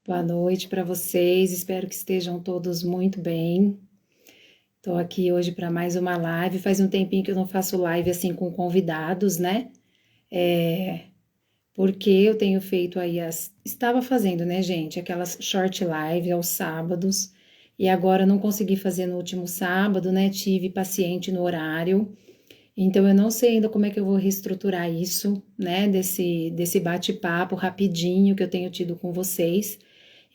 Boa noite para vocês, espero que estejam todos muito bem. Estou aqui hoje para mais uma live. Faz um tempinho que eu não faço live assim com convidados, né? Porque eu tenho feito aí Estava fazendo, né, gente? Aquelas short live aos sábados. E agora não consegui fazer no último sábado, né? Tive paciente no horário. Então eu não sei ainda como é que eu vou reestruturar isso, né? Desse bate-papo rapidinho que eu tenho tido com vocês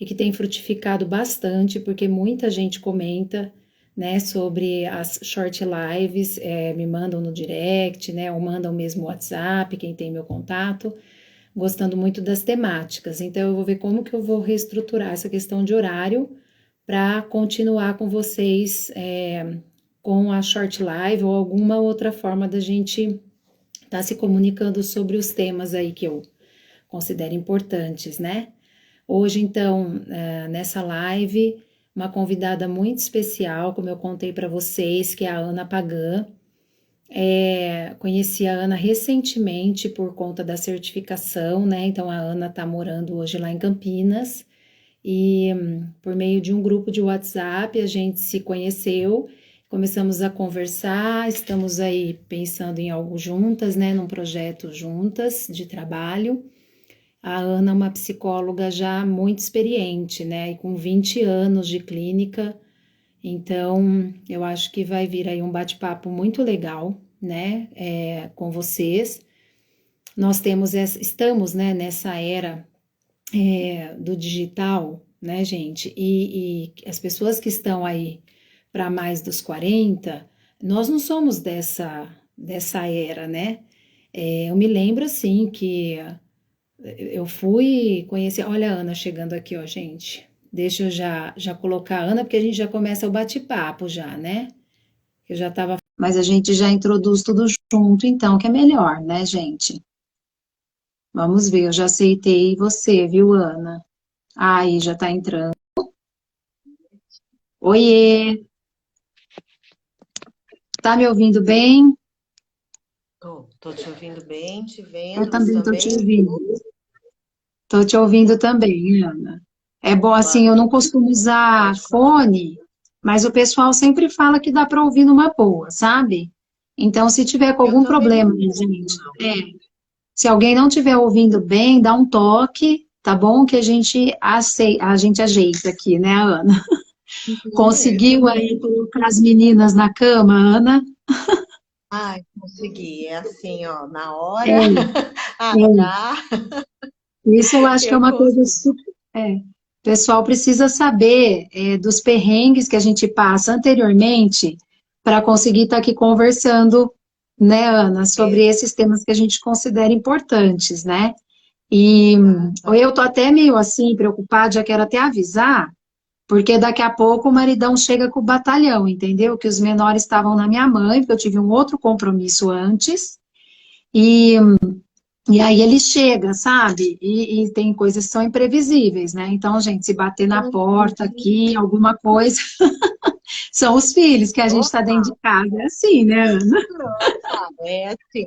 e que tem frutificado bastante, porque muita gente comenta, né, sobre as short lives, me mandam no direct, né, ou mandam mesmo WhatsApp, quem tem meu contato, gostando muito das temáticas. Então, eu vou ver como que eu vou reestruturar essa questão de horário para continuar com vocês com a short live ou alguma outra forma da gente estar se comunicando sobre os temas aí que eu considero importantes, né? Hoje, então, nessa live, uma convidada muito especial, como eu contei para vocês, que é a Ana Pagan. Conheci a Ana recentemente por conta da certificação, né? Então, a Ana está morando hoje lá em Campinas e, por meio de um grupo de WhatsApp, a gente se conheceu, começamos a conversar, estamos aí pensando em algo juntas, né? Num projeto juntas de trabalho. A Ana é uma psicóloga já muito experiente, né? E com 20 anos de clínica. Então, eu acho que vai vir aí um bate-papo muito legal, né? Com vocês. Estamos, né, nessa era do digital, né, gente? E as pessoas que estão aí para mais dos 40, nós não somos dessa era, né? Eu me lembro, assim, que eu fui conhecer. Olha a Ana chegando aqui, ó, gente. Deixa eu já colocar a Ana, porque a gente já começa o bate-papo já, né? Eu já tava. Mas a gente já introduz tudo junto, então, que é melhor, né, gente? Vamos ver, eu já aceitei você, viu, Ana? Aí, já tá entrando. Oiê, tá me ouvindo bem? Tô te ouvindo bem, te Eu vendo também tô te também. ouvindo. Tô te ouvindo também, Ana. É bom, assim, eu não costumo usar Pode falar. fone, mas o pessoal sempre fala que dá para ouvir numa boa, sabe? Então, se tiver com Eu algum também não problema, ouço, gente, não. se alguém não estiver ouvindo bem, dá um toque, tá bom? Que a gente ajeita aqui, né, Ana? Isso Conseguiu mesmo. aí colocar as meninas na cama, Ana? Ai, consegui. É assim, ó, na hora É, é. H, Isso eu acho que é eu uma coisa consegui. super. O pessoal precisa saber dos perrengues que a gente passa anteriormente para conseguir estar aqui conversando, né, Ana, sobre esses temas que a gente considera importantes, né? E eu tô Exatamente. até meio assim preocupada, já quero até avisar, porque daqui a pouco o maridão chega com o batalhão, entendeu? Que os menores estavam na minha mãe, porque eu tive um outro compromisso antes. E e aí ele chega, sabe? E tem coisas que são imprevisíveis, né? Então, gente, se bater na porta aqui, alguma coisa, são os filhos que a gente está dentro de casa. É assim, né, Ana? Opa, é assim,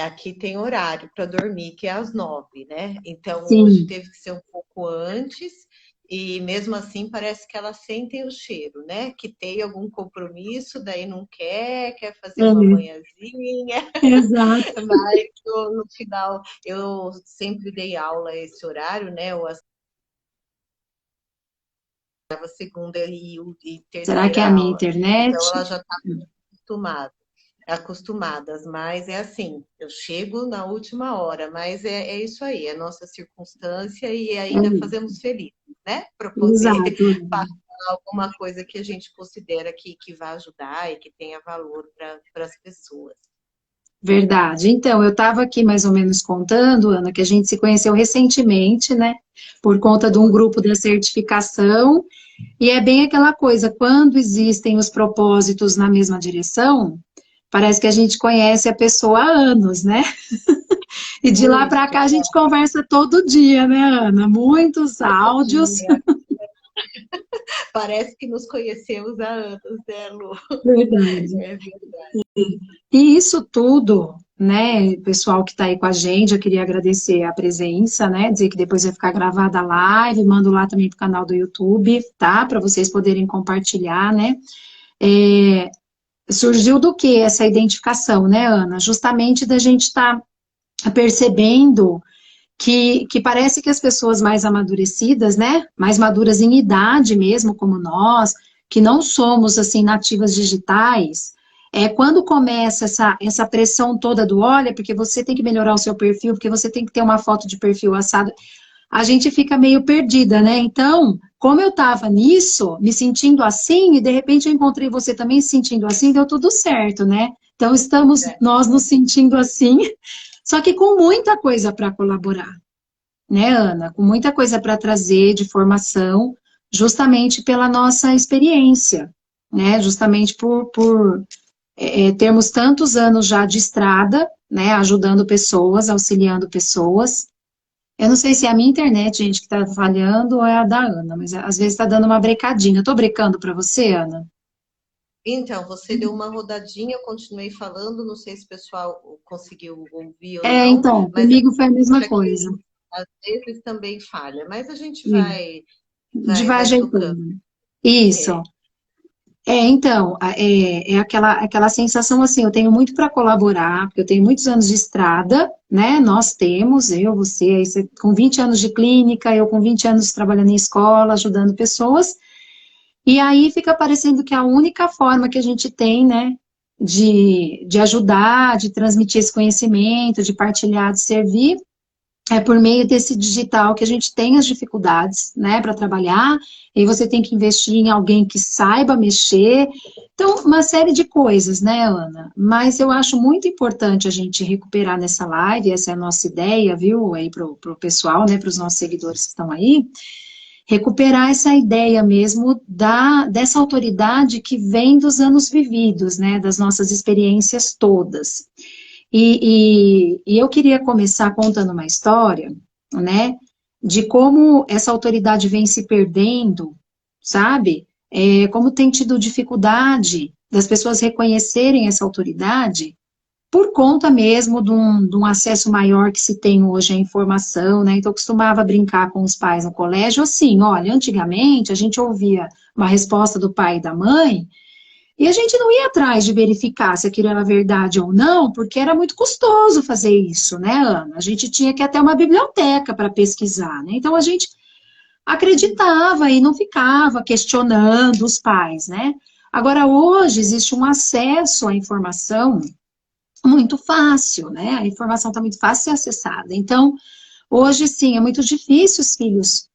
aqui tem horário para dormir, que é às 9, né? Então hoje Sim. teve que ser um pouco antes, e mesmo assim parece que elas sentem o cheiro, né? Que tem algum compromisso, daí não quer fazer uma É, manhãzinha, exato. mas no final eu sempre dei aula a esse horário, né? Eu a segunda e Será que é terceira a minha aula. internet? Então ela já está acostumada acostumadas, mas é assim, eu chego na última hora, mas é isso aí, é nossa circunstância e ainda É, fazemos felizes, né? Para poder exato. passar alguma coisa que a gente considera que vai ajudar e que tenha valor para as pessoas. Verdade. Então, eu estava aqui mais ou menos contando, Ana, que a gente se conheceu recentemente, né? Por conta de um Foi. grupo da certificação. E é bem aquela coisa, quando existem os propósitos na mesma direção, parece que a gente conhece a pessoa há anos, né? E de lá para Muito, cá a gente conversa todo dia, né, Ana? Muitos todo áudios. dia. Parece que nos conhecemos há anos, né, Lu? Verdade. É verdade. E isso tudo né, pessoal que está aí com a gente, eu queria agradecer a presença, né, dizer que depois vai ficar gravada a live, mando lá também para o canal do YouTube, tá, para vocês poderem compartilhar, né. É, surgiu do que essa identificação, né, Ana? Justamente da gente estar percebendo que parece que as pessoas mais amadurecidas, né, mais maduras em idade mesmo, como nós, que não somos, assim, nativas digitais, quando começa essa pressão toda do, olha, porque você tem que melhorar o seu perfil, porque você tem que ter uma foto de perfil assado, a gente fica meio perdida, né? Então, como eu estava nisso, me sentindo assim, e de repente eu encontrei você também se sentindo assim, deu tudo certo, né? Então, estamos É, nós nos sentindo assim, só que com muita coisa para colaborar, né, Ana? Com muita coisa para trazer de formação, justamente pela nossa experiência, né? Justamente por termos tantos anos já de estrada, né? Ajudando pessoas, auxiliando pessoas. Eu não sei se é a minha internet, gente, que está falhando ou é a da Ana, mas às vezes está dando uma brecadinha. Eu tô brecando para você, Ana? então, você deu uma rodadinha, eu continuei falando, não sei se o pessoal conseguiu ouvir ou É, não, então, mas é comigo foi a mesma aqui coisa. às vezes também falha, mas a gente Sim. De vai vai tocando. ajeitando. Isso. É. Então, é aquela sensação assim, eu tenho muito para colaborar, porque eu tenho muitos anos de estrada, né? Nós temos, eu, você, aí você com 20 anos de clínica, eu com 20 anos trabalhando em escola, ajudando pessoas, e aí fica parecendo que a única forma que a gente tem, né, de ajudar, de transmitir esse conhecimento, de partilhar, de servir, é por meio desse digital que a gente tem as dificuldades, né, para trabalhar, e você tem que investir em alguém que saiba mexer. Então, uma série de coisas, né, Ana? Mas eu acho muito importante a gente recuperar nessa live, essa é a nossa ideia, viu, aí pro pessoal, né, para os nossos seguidores que estão aí, recuperar essa ideia mesmo dessa autoridade que vem dos anos vividos, né, das nossas experiências todas. E eu queria começar contando uma história, né, de como essa autoridade vem se perdendo, sabe? Como tem tido dificuldade das pessoas reconhecerem essa autoridade por conta mesmo de um acesso maior que se tem hoje à informação, né? Então, eu costumava brincar com os pais no colégio assim, olha, antigamente a gente ouvia uma resposta do pai e da mãe, e a gente não ia atrás de verificar se aquilo era verdade ou não, porque era muito custoso fazer isso, né, Ana? A gente tinha que ir até uma biblioteca para pesquisar, né? Então a gente acreditava e não ficava questionando os pais, né? Agora, hoje existe um acesso à informação muito fácil, né? A informação está muito fácil de ser acessada. Então, hoje, sim, é muito difícil os filhos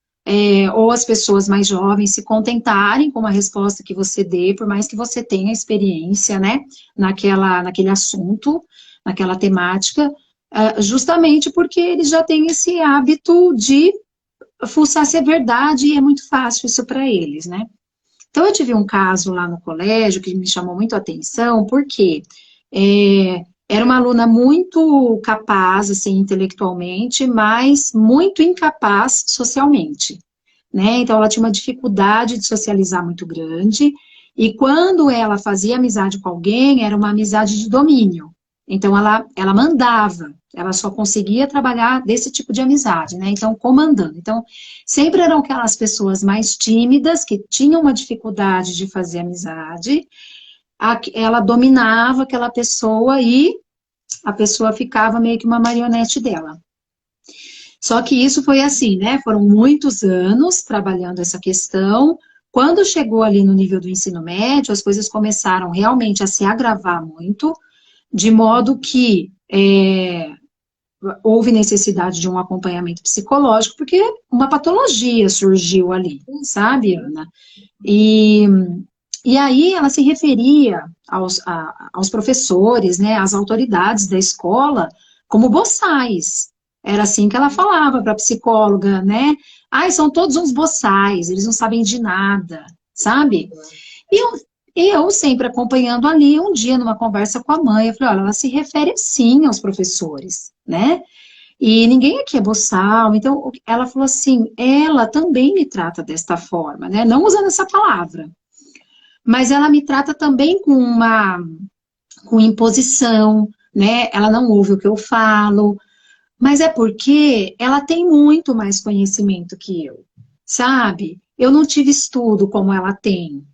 ou as pessoas mais jovens se contentarem com uma resposta que você dê, por mais que você tenha experiência, né, naquele assunto, naquela temática, justamente porque eles já têm esse hábito de fuçar se é verdade e é muito fácil isso para eles, né? Então, eu tive um caso lá no colégio que me chamou muito a atenção, porque era uma aluna muito capaz, assim, intelectualmente, mas muito incapaz socialmente, né? Então, ela tinha uma dificuldade de socializar muito grande, e quando ela fazia amizade com alguém, era uma amizade de domínio. Então, ela mandava, ela só conseguia trabalhar desse tipo de amizade, né? Então, comandando. Então, sempre eram aquelas pessoas mais tímidas, que tinham uma dificuldade de fazer amizade, ela dominava aquela pessoa e a pessoa ficava meio que uma marionete dela. Só que isso foi assim, né? Foram muitos anos trabalhando essa questão. Quando chegou ali no nível do ensino médio, as coisas começaram realmente a se agravar muito, de modo que houve necessidade de um acompanhamento psicológico, porque uma patologia surgiu ali, sabe, Ana? E, e aí ela se referia aos professores, né, às autoridades da escola, como boçais. Era assim que ela falava para a psicóloga, né? Ai, são todos uns boçais, eles não sabem de nada, sabe? E eu sempre acompanhando ali, um dia numa conversa com a mãe, eu falei, olha, ela se refere sim aos professores, né? E ninguém aqui é boçal, então ela falou assim, ela também me trata desta forma, né? Não usando essa palavra, mas ela me trata também com imposição, né? Ela não ouve o que eu falo, mas é porque ela tem muito mais conhecimento que eu, sabe? Eu não tive estudo como ela tem.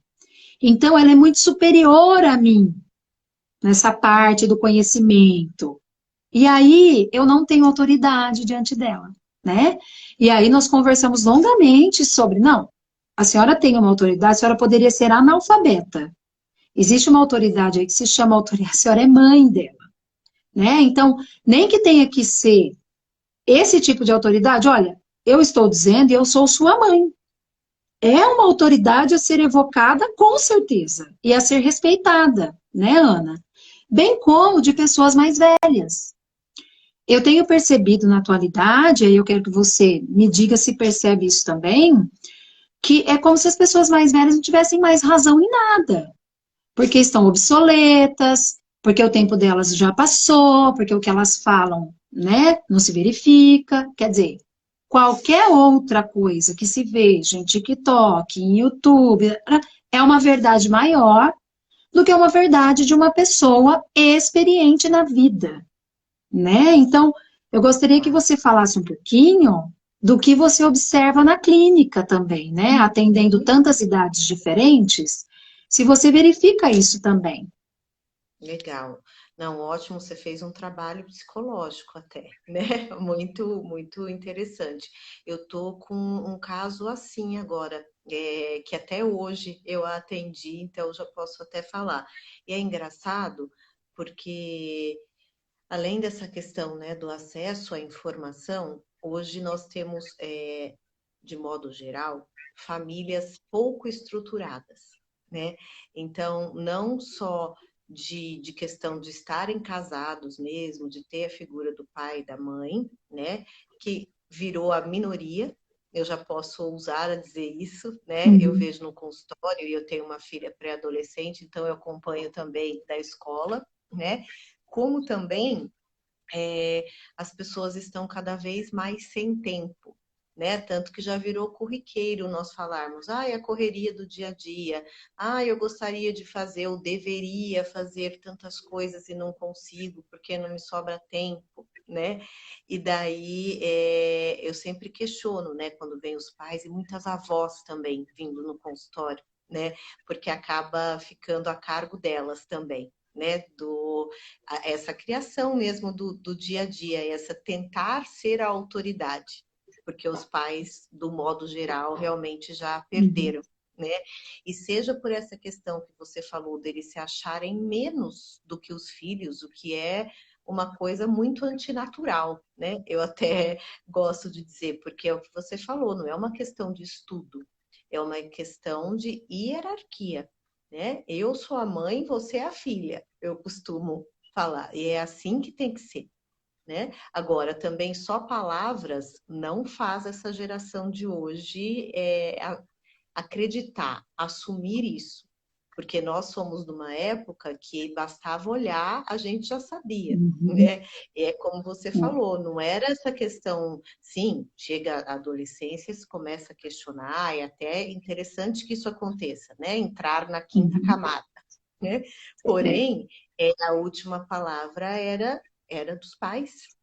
Então, ela é muito superior a mim nessa parte do conhecimento. E aí, eu não tenho autoridade diante dela, né? E aí, nós conversamos longamente sobre, não, a senhora tem uma autoridade, a senhora poderia ser analfabeta. Existe uma autoridade aí que se chama autoridade, a senhora é mãe dela, né? Então, nem que tenha que ser esse tipo de autoridade, olha, eu estou dizendo e eu sou sua mãe. É uma autoridade a ser evocada, com certeza, e a ser respeitada, né, Ana? Bem como de pessoas mais velhas. Eu tenho percebido na atualidade, aí eu quero que você me diga se percebe isso também, que é como se as pessoas mais velhas não tivessem mais razão em nada, porque estão obsoletas, porque o tempo delas já passou, porque o que elas falam, né, não se verifica. Quer dizer, qualquer outra coisa que se veja em TikTok, em YouTube, é uma verdade maior do que uma verdade de uma pessoa experiente na vida, né? Então, eu gostaria que você falasse um pouquinho do que você observa na clínica também, né? Atendendo tantas idades diferentes, se você verifica isso também. Legal. Não, ótimo, você fez um trabalho psicológico até, né? Muito, muito interessante. Eu tô com um caso assim agora, que até hoje eu atendi, então já posso até falar. E é engraçado porque além dessa questão, né, do acesso à informação, hoje nós temos, de modo geral, famílias pouco estruturadas, né? Então, não só de questão de estarem casados mesmo, de ter a figura do pai e da mãe, né? Que virou a minoria, eu já posso ousar a dizer isso, né? Eu Uhum. vejo no consultório e eu tenho uma filha pré-adolescente, então eu acompanho também da escola, né? Como também as pessoas estão cada vez mais sem tempo, né? Tanto que já virou corriqueiro nós falarmos, ah, a correria do dia a dia, ah, eu gostaria de fazer, eu deveria fazer tantas coisas e não consigo porque não me sobra tempo, né? E daí eu sempre questiono, né? Quando vem os pais e muitas avós também vindo no consultório, né? Porque acaba ficando a cargo delas também, né? Essa criação mesmo do dia a dia, essa tentar ser a autoridade, porque os pais, do modo geral, realmente já Uhum. perderam, né? E seja por essa questão que você falou, deles se acharem menos do que os filhos, o que é uma coisa muito antinatural, né? Eu até gosto de dizer, porque é o que você falou, não é uma questão de estudo, é uma questão de hierarquia, né? Eu sou a mãe, você é a filha, eu costumo falar, e é assim que tem que ser, né? Agora, também só palavras não faz essa geração de hoje acreditar, assumir isso, porque nós somos de uma época que bastava olhar, a gente já sabia. Uhum. Né? É como você É. falou, não era essa questão, sim, chega a adolescência, se começa a questionar, e até é interessante que isso aconteça, né? Entrar na quinta Uhum. camada, né? É. Porém, a última palavra era dos pais.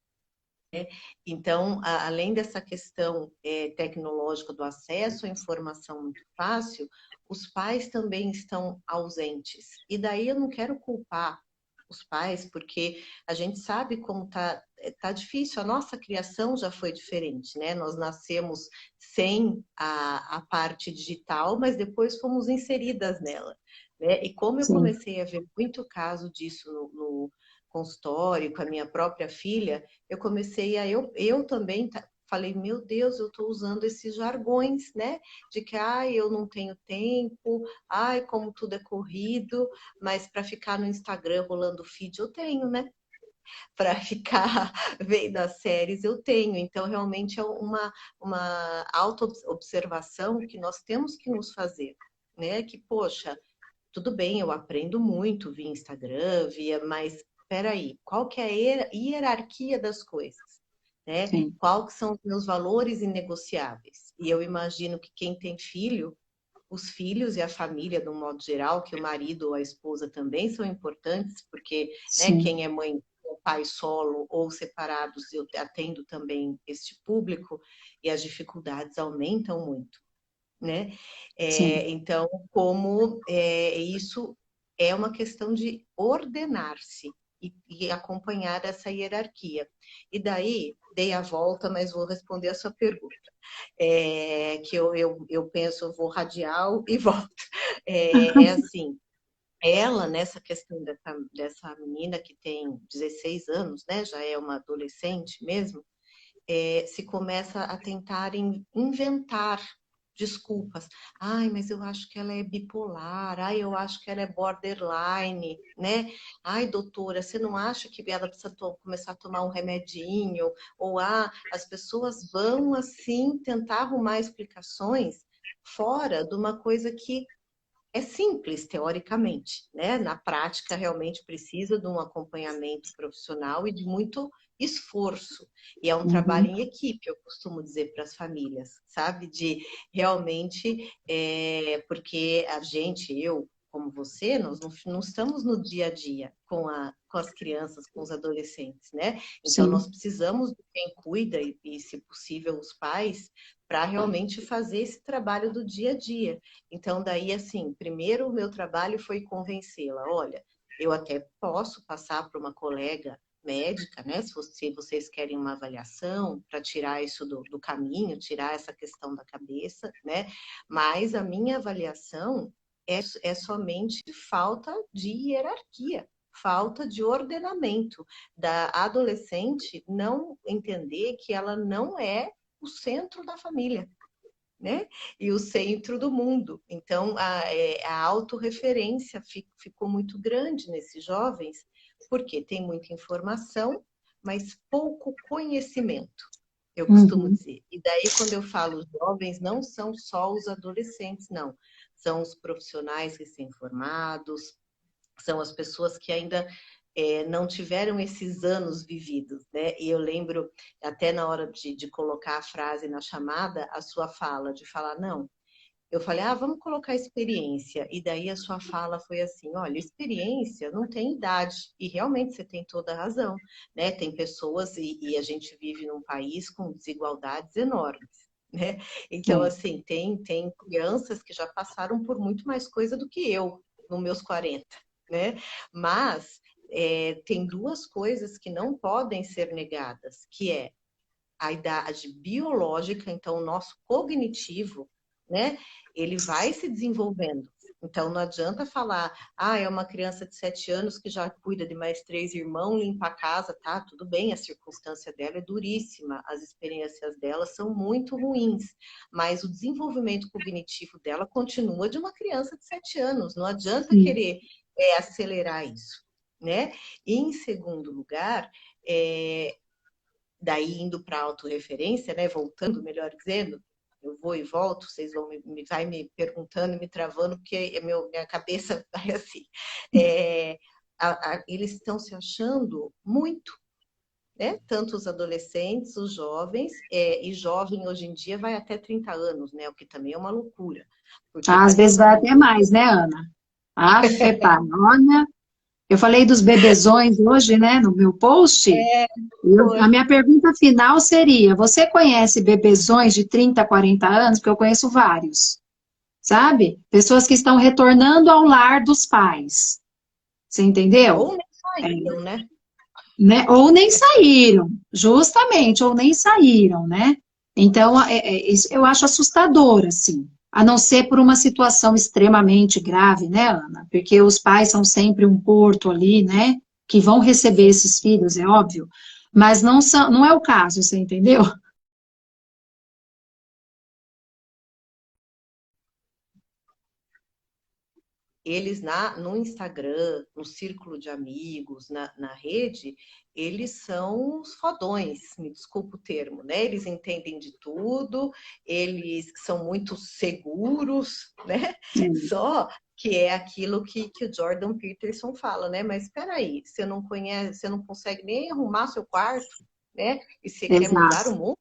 Então, além dessa questão tecnológica do acesso à informação muito fácil, os pais também estão ausentes. E daí eu não quero culpar os pais, porque a gente sabe como tá difícil. A nossa criação já foi diferente, né? Nós nascemos sem a parte digital, mas depois fomos inseridas nela. Né? E como eu Sim. comecei a ver muito caso disso no consultório com a minha própria filha, eu comecei eu também falei, meu Deus, eu estou usando esses jargões, né? De que, ai, eu não tenho tempo, ai, como tudo é corrido, mas para ficar no Instagram rolando feed eu tenho, né? Para ficar vendo as séries eu tenho. Então, realmente é uma auto-observação que nós temos que nos fazer, né? Que, poxa, tudo bem, eu aprendo muito via Instagram, mas espera aí, qual que é a hierarquia das coisas? Né? Sim. Quais são os meus valores inegociáveis? E eu imagino que quem tem filho, os filhos e a família, de um modo geral, que o marido ou a esposa também são importantes, porque né, Sim. quem é mãe pai solo ou separados, eu atendo também este público, e as dificuldades aumentam muito, né? Sim. Então, isso é uma questão de ordenar-se e acompanhar essa hierarquia. E daí, dei a volta, mas vou responder a sua pergunta. Que eu penso, eu vou radial e volto. Assim, ela, nessa questão dessa menina que tem 16 anos, né, já é uma adolescente mesmo, se começa a tentar inventar desculpas. Ai, mas eu acho que ela é bipolar. Ai, eu acho que ela é borderline, né? Ai, doutora, você não acha que ela precisa começar a tomar um remedinho? Ou, as pessoas vão, assim, tentar arrumar explicações fora de uma coisa que é simples, teoricamente, né? Na prática, realmente precisa de um acompanhamento profissional e de muito esforço. E é um trabalho Uhum. em equipe, eu costumo dizer para as famílias, sabe? De realmente, porque a gente, eu, como você, nós não estamos no dia a dia com as crianças, com os adolescentes, né? Então, nós Sim. precisamos de quem cuida e, se possível, os pais, para realmente fazer esse trabalho do dia a dia. Então, daí, assim, primeiro o meu trabalho foi convencê-la. Olha, eu até posso passar para uma colega médica, né? Se vocês querem uma avaliação para tirar isso do caminho, tirar essa questão da cabeça, né? Mas a minha avaliação é somente falta de hierarquia, falta de ordenamento da adolescente não entender que ela não é o centro da família, né? E o centro do mundo. Então, a autorreferência ficou muito grande nesses jovens, porque tem muita informação, mas pouco conhecimento, eu costumo Uhum. dizer. E daí, quando eu falo jovens, não são só os adolescentes, não. São os profissionais recém-formados, são as pessoas que ainda não tiveram esses anos vividos, né? E eu lembro, até na hora de colocar a frase na chamada, a sua fala, de falar, não. Eu falei, vamos colocar experiência. E daí a sua fala foi assim, olha, experiência não tem idade. E realmente você tem toda a razão, né? Tem pessoas, e a gente vive num país com desigualdades enormes, né? Então, É. assim, tem crianças que já passaram por muito mais coisa do que eu, nos meus 40, né? Mas tem duas coisas que não podem ser negadas, que é a idade biológica, então o nosso cognitivo, né? Ele vai se desenvolvendo. Então não adianta falar, é uma criança de 7 anos que já cuida de mais 3 irmãos, limpa a casa, tá? Tudo bem, a circunstância dela é duríssima, as experiências dela são muito ruins, mas o desenvolvimento cognitivo dela continua de uma criança de 7 anos. Não adianta Sim. querer acelerar isso, né? E, em segundo lugar, daí indo para a autorreferência, né? Voltando, melhor dizendo, eu vou e volto, vocês vão vai me perguntando, me travando, porque minha cabeça vai assim. Eles estão se achando muito, né? Tanto os adolescentes, os jovens, e jovem hoje em dia vai até 30 anos, né? O que também é uma loucura, porque Às vai vezes vai passando. até mais, né, Ana? Olha, eu falei dos bebezões hoje, né, no meu post. A Foi. minha pergunta final seria: você conhece bebezões de 30, 40 anos? Porque eu conheço vários, sabe? Pessoas que estão retornando ao lar dos pais. Você entendeu? Ou nem saíram, né? Né? Ou nem saíram, justamente, ou nem saíram, né? Então, isso eu acho assustador, assim, a não ser por uma situação extremamente grave, né, Ana? Porque os pais são sempre um porto ali, né? Que vão receber Sim. esses filhos, é óbvio, mas não são, não é o caso, você entendeu? Eles no Instagram, no círculo de amigos, na rede, eles são os fodões, me desculpa o termo, né? Eles entendem de tudo, eles são muito seguros, né? Só que é aquilo que o Jordan Peterson fala, né? Mas espera aí, você não conhece, você não consegue nem arrumar seu quarto, né? E você quer mudar o Exato. mundo?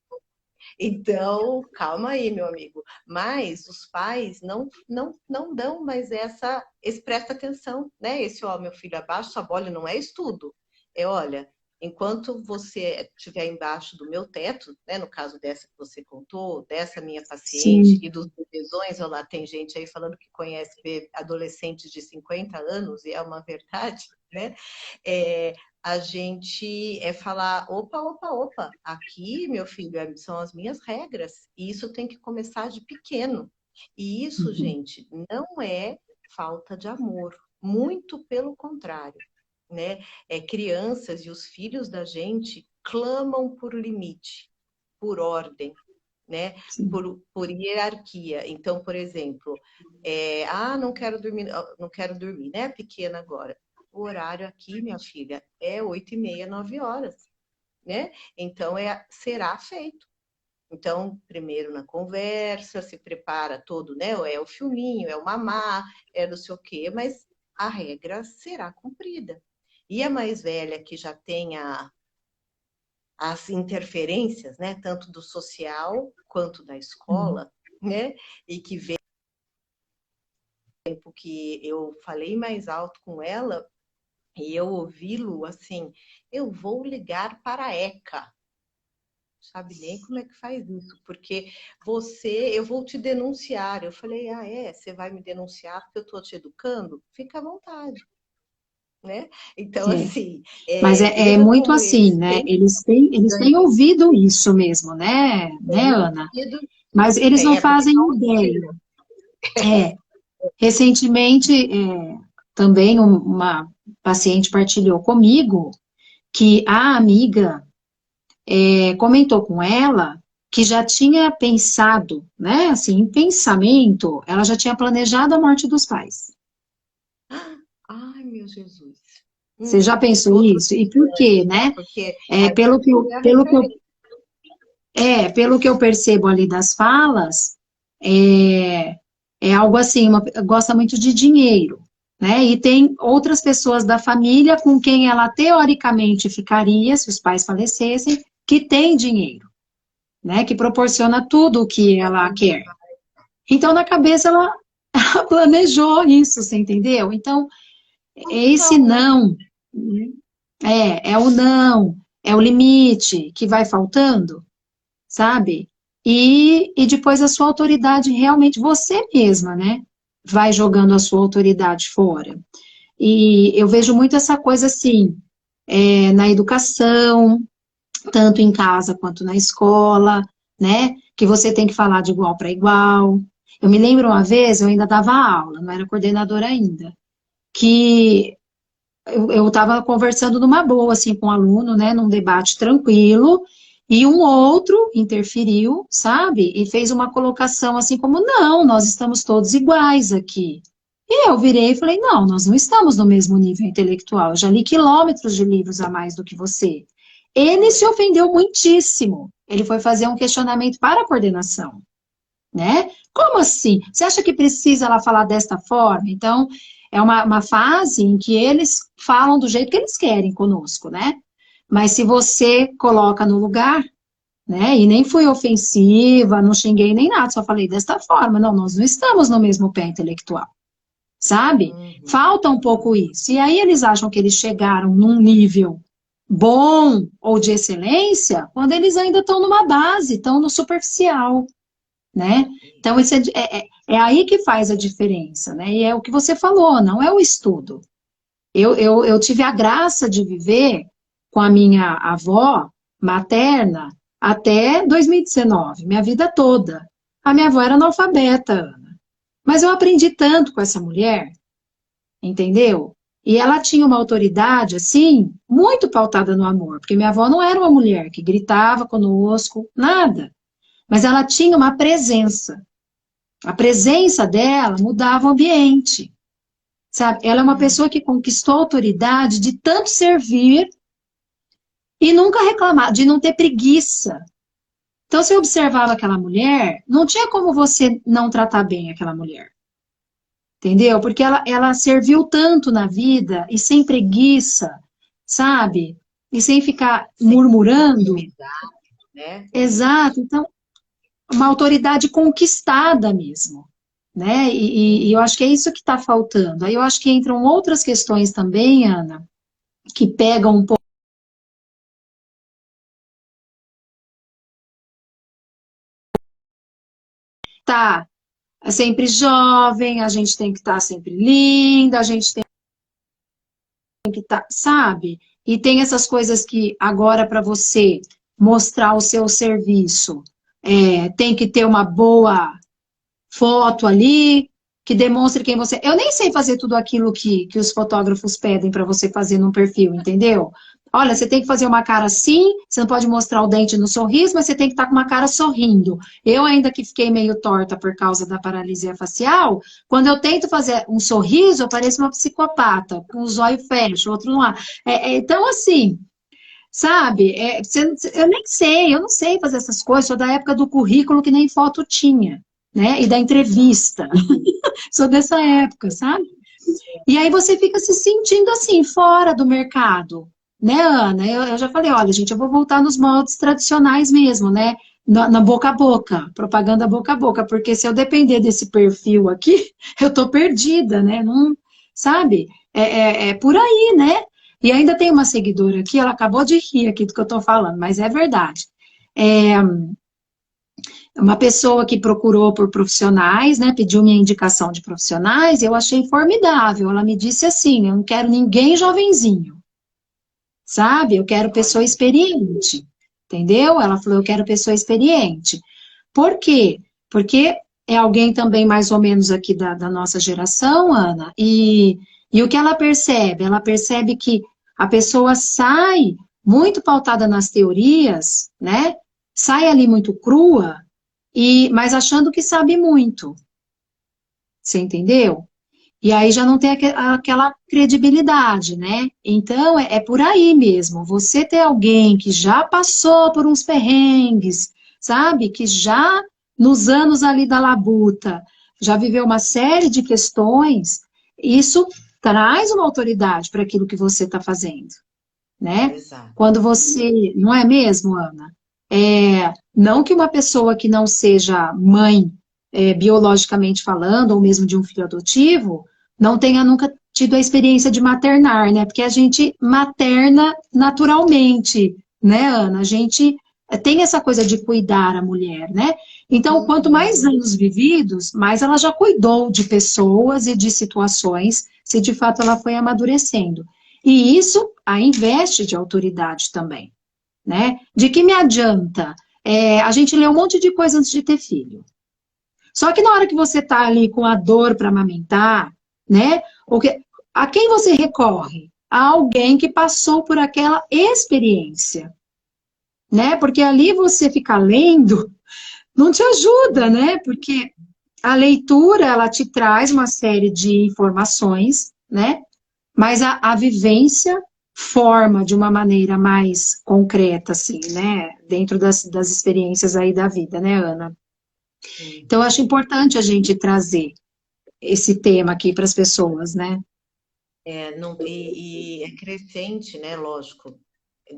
Então, calma aí, meu amigo. Mas os pais não dão mais esse presta atenção, né? Esse, ó, meu filho, abaixa sua bola, não é estudo. Olha, Enquanto você estiver embaixo do meu teto, né, no caso dessa que você contou, dessa minha paciente sim. e dos bebezões, olha lá, tem gente aí falando que conhece adolescentes de 50 anos, e é uma verdade, né? É, a gente falar, opa, opa, opa, aqui, meu filho, são as minhas regras, e isso tem que começar de pequeno. E isso, Uhum. gente, não é falta de amor, muito pelo contrário, né? Crianças e os filhos da gente clamam por limite, por ordem, né? Sim. Por hierarquia. Então, por exemplo, não quero dormir, não quero dormir, né? Pequena agora. O horário aqui, minha filha, é 8h30, 9 horas, né? Então, será feito. Então, primeiro na conversa, se prepara todo, né? É o filminho, é o mamá, é não sei o quê, mas a regra será cumprida. E a mais velha, que já tem as interferências, né? Tanto do social quanto da Uhum. escola, né? E que veio tempo que eu falei mais alto com ela e eu ouvi-lo assim, eu vou ligar para a ECA. Sabe nem como é que faz isso, porque eu vou te denunciar. Eu falei, você vai me denunciar porque eu estou te educando? Fica à vontade, né? Então, É. assim, Mas é veja muito como assim, eles né? têm Eles têm ganho, ouvido isso mesmo, né, têm Ana? ouvido, Mas eles não porque fazem não ideia. ouviram. É, recentemente, também uma paciente partilhou comigo que a amiga comentou com ela que já tinha pensado, né, assim, em pensamento, ela já tinha planejado a morte dos pais. Ai, meu Jesus. Você já pensou Outro isso? E por quê, né? né? Porque É, a pelo que eu, é a pelo que eu, referência. pelo que eu percebo ali das falas, é, é algo assim, gosta muito de dinheiro, né? E tem outras pessoas da família com quem ela teoricamente ficaria, se os pais falecessem, que tem dinheiro, né? Que proporciona tudo o que ela quer. Então, na cabeça, ela, ela planejou isso, você entendeu? Então, é esse Então, né? não, né? É o não, é o limite que vai faltando, sabe? E depois a sua autoridade, realmente você mesma, né? Vai jogando a sua autoridade fora. E eu vejo muito essa coisa assim, na educação, tanto em casa quanto na escola, né? Que você tem que falar de igual para igual. Eu me lembro uma vez, eu ainda dava aula, não era coordenadora ainda, que eu estava conversando numa boa, assim, com um aluno, né, num debate tranquilo, e um outro interferiu, sabe, e fez uma colocação assim como, não, nós estamos todos iguais aqui. E eu virei e falei, não, nós não estamos no mesmo nível intelectual, eu já li quilômetros de livros a mais do que você. Ele se ofendeu muitíssimo, ele foi fazer um questionamento para a coordenação, né? Como assim? Você acha que precisa ela falar desta forma? Então, é uma fase em que eles falam do jeito que eles querem conosco, né? Mas se você coloca no lugar, né? E nem fui ofensiva, não xinguei nem nada, só falei desta forma. Não, nós não estamos no mesmo pé intelectual, sabe? Uhum. Falta um pouco isso. E aí eles acham que eles chegaram num nível bom ou de excelência, quando eles ainda estão numa base, estão no superficial, né? Então, isso é aí que faz a diferença, né? E é o que você falou, não é o estudo. Eu tive a graça de viver com a minha avó materna até 2019, minha vida toda. A minha avó era analfabeta, Ana. Mas eu aprendi tanto com essa mulher, entendeu? E ela tinha uma autoridade, assim, muito pautada no amor, porque minha avó não era uma mulher que gritava conosco, nada. Mas ela tinha uma presença. A presença dela mudava o ambiente, sabe? Ela é uma Uhum. pessoa que conquistou a autoridade de tanto servir e nunca reclamar, de não ter preguiça. Então, se eu observava aquela mulher, não tinha como você não tratar bem aquela mulher, entendeu? Porque ela serviu tanto na vida e sem preguiça, sabe? E sem ficar Sem murmurando. intimidar, né? Exato. Então, uma autoridade conquistada mesmo, né? E eu Uhum. acho que é isso que está faltando. Aí eu acho que entram outras questões também, Ana, que pegam um pouco estar sempre jovem, a gente tem que estar sempre linda, a gente tem que estar, sabe? E tem essas coisas que agora para você mostrar o seu serviço, tem que ter uma boa foto ali, que demonstre quem você. Eu nem sei fazer tudo aquilo que os fotógrafos pedem para você fazer num perfil, entendeu? Olha, você tem que fazer uma cara assim, você não pode mostrar o dente no sorriso, mas você tem que estar com uma cara sorrindo. Eu, ainda que fiquei meio torta por causa da paralisia facial, quando eu tento fazer um sorriso, eu pareço uma psicopata, com os olhos fechos, outro não há. Então, assim, sabe? Eu nem sei, eu não sei fazer essas coisas, sou da época do currículo que nem foto tinha, né? E da entrevista. Sou dessa época, sabe? E aí você fica se sentindo assim, fora do mercado, né, Ana? Eu já falei, olha, gente, eu vou voltar nos moldes tradicionais mesmo, né? Na boca a boca, propaganda boca a boca, porque se eu depender desse perfil aqui, eu tô perdida, né? Não, sabe? É por aí, né? E ainda tem uma seguidora aqui, ela acabou de rir aqui do que eu tô falando, mas é verdade. É, uma pessoa que procurou por profissionais, né, pediu minha indicação de profissionais, eu achei formidável. Ela me disse assim: eu não quero ninguém jovenzinho, sabe? Eu quero pessoa Olha, experiente, entendeu? Ela falou: eu quero pessoa experiente. Por quê? Porque é alguém também mais ou menos aqui da nossa geração, Ana, e o que ela percebe? Ela percebe que a pessoa sai muito pautada nas teorias, né? Sai ali muito crua, mas achando que sabe muito, você entendeu? E aí já não tem aquela credibilidade, né? Então é por aí mesmo. Você ter alguém que já passou por uns perrengues, sabe? Que já nos anos ali da labuta já viveu uma série de questões, isso traz uma autoridade para aquilo que você está fazendo, né? exato. Quando você, não é mesmo, Ana? Não que uma pessoa que não seja mãe, biologicamente falando, ou mesmo de um filho adotivo, não tenha nunca tido a experiência de maternar, né? Porque a gente materna naturalmente, né, Ana? A gente tem essa coisa de cuidar a mulher, né? Então, quanto mais Uhum. anos vividos, mais ela já cuidou de pessoas e de situações, se de fato ela foi amadurecendo. E isso a investe de autoridade também, né? De que me adianta? A gente lê um monte de coisa antes de ter filho. Só que na hora que você está ali com a dor para amamentar, né? A quem você recorre? A alguém que passou por aquela experiência, né? Porque ali você ficar lendo não te ajuda, né? Porque a leitura, ela te traz uma série de informações, né? Mas a vivência forma de uma maneira mais concreta, assim, né? Dentro das experiências aí da vida, né, Ana? Sim. Então, eu acho importante a gente trazer esse tema aqui para as pessoas, né? E é crescente, né? Lógico,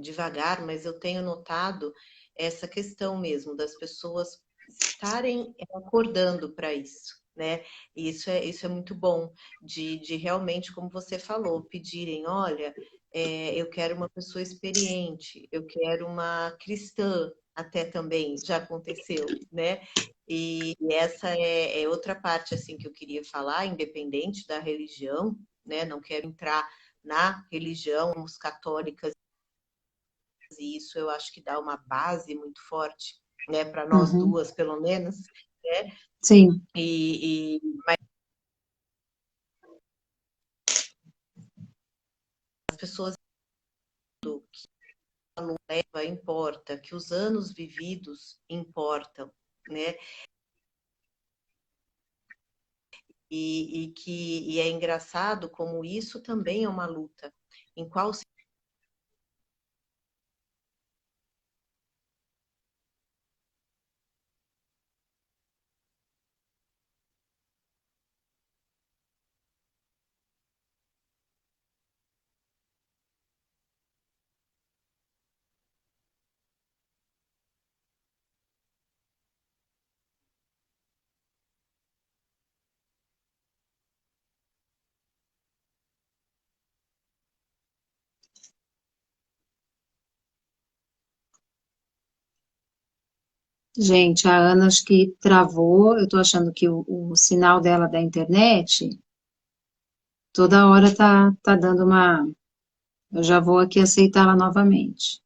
devagar, mas eu tenho notado essa questão mesmo das pessoas estarem acordando para isso, né? E isso é muito bom, de realmente, como você falou, pedirem, olha, eu quero uma pessoa experiente, eu quero uma cristã, até também já aconteceu, né? E essa é outra parte assim que eu queria falar, independente da religião, né? Não quero entrar na religião, os católicas, e isso eu acho que dá uma base muito forte, né, para nós Uhum. duas, pelo menos, né? Sim. Mas as pessoas que a leva importa, que os anos vividos importam, né? E é engraçado como isso também é uma luta. Em qual Gente, a Ana acho que travou. Eu tô achando que o sinal dela da internet toda hora tá dando uma. Eu já vou aqui aceitá-la novamente.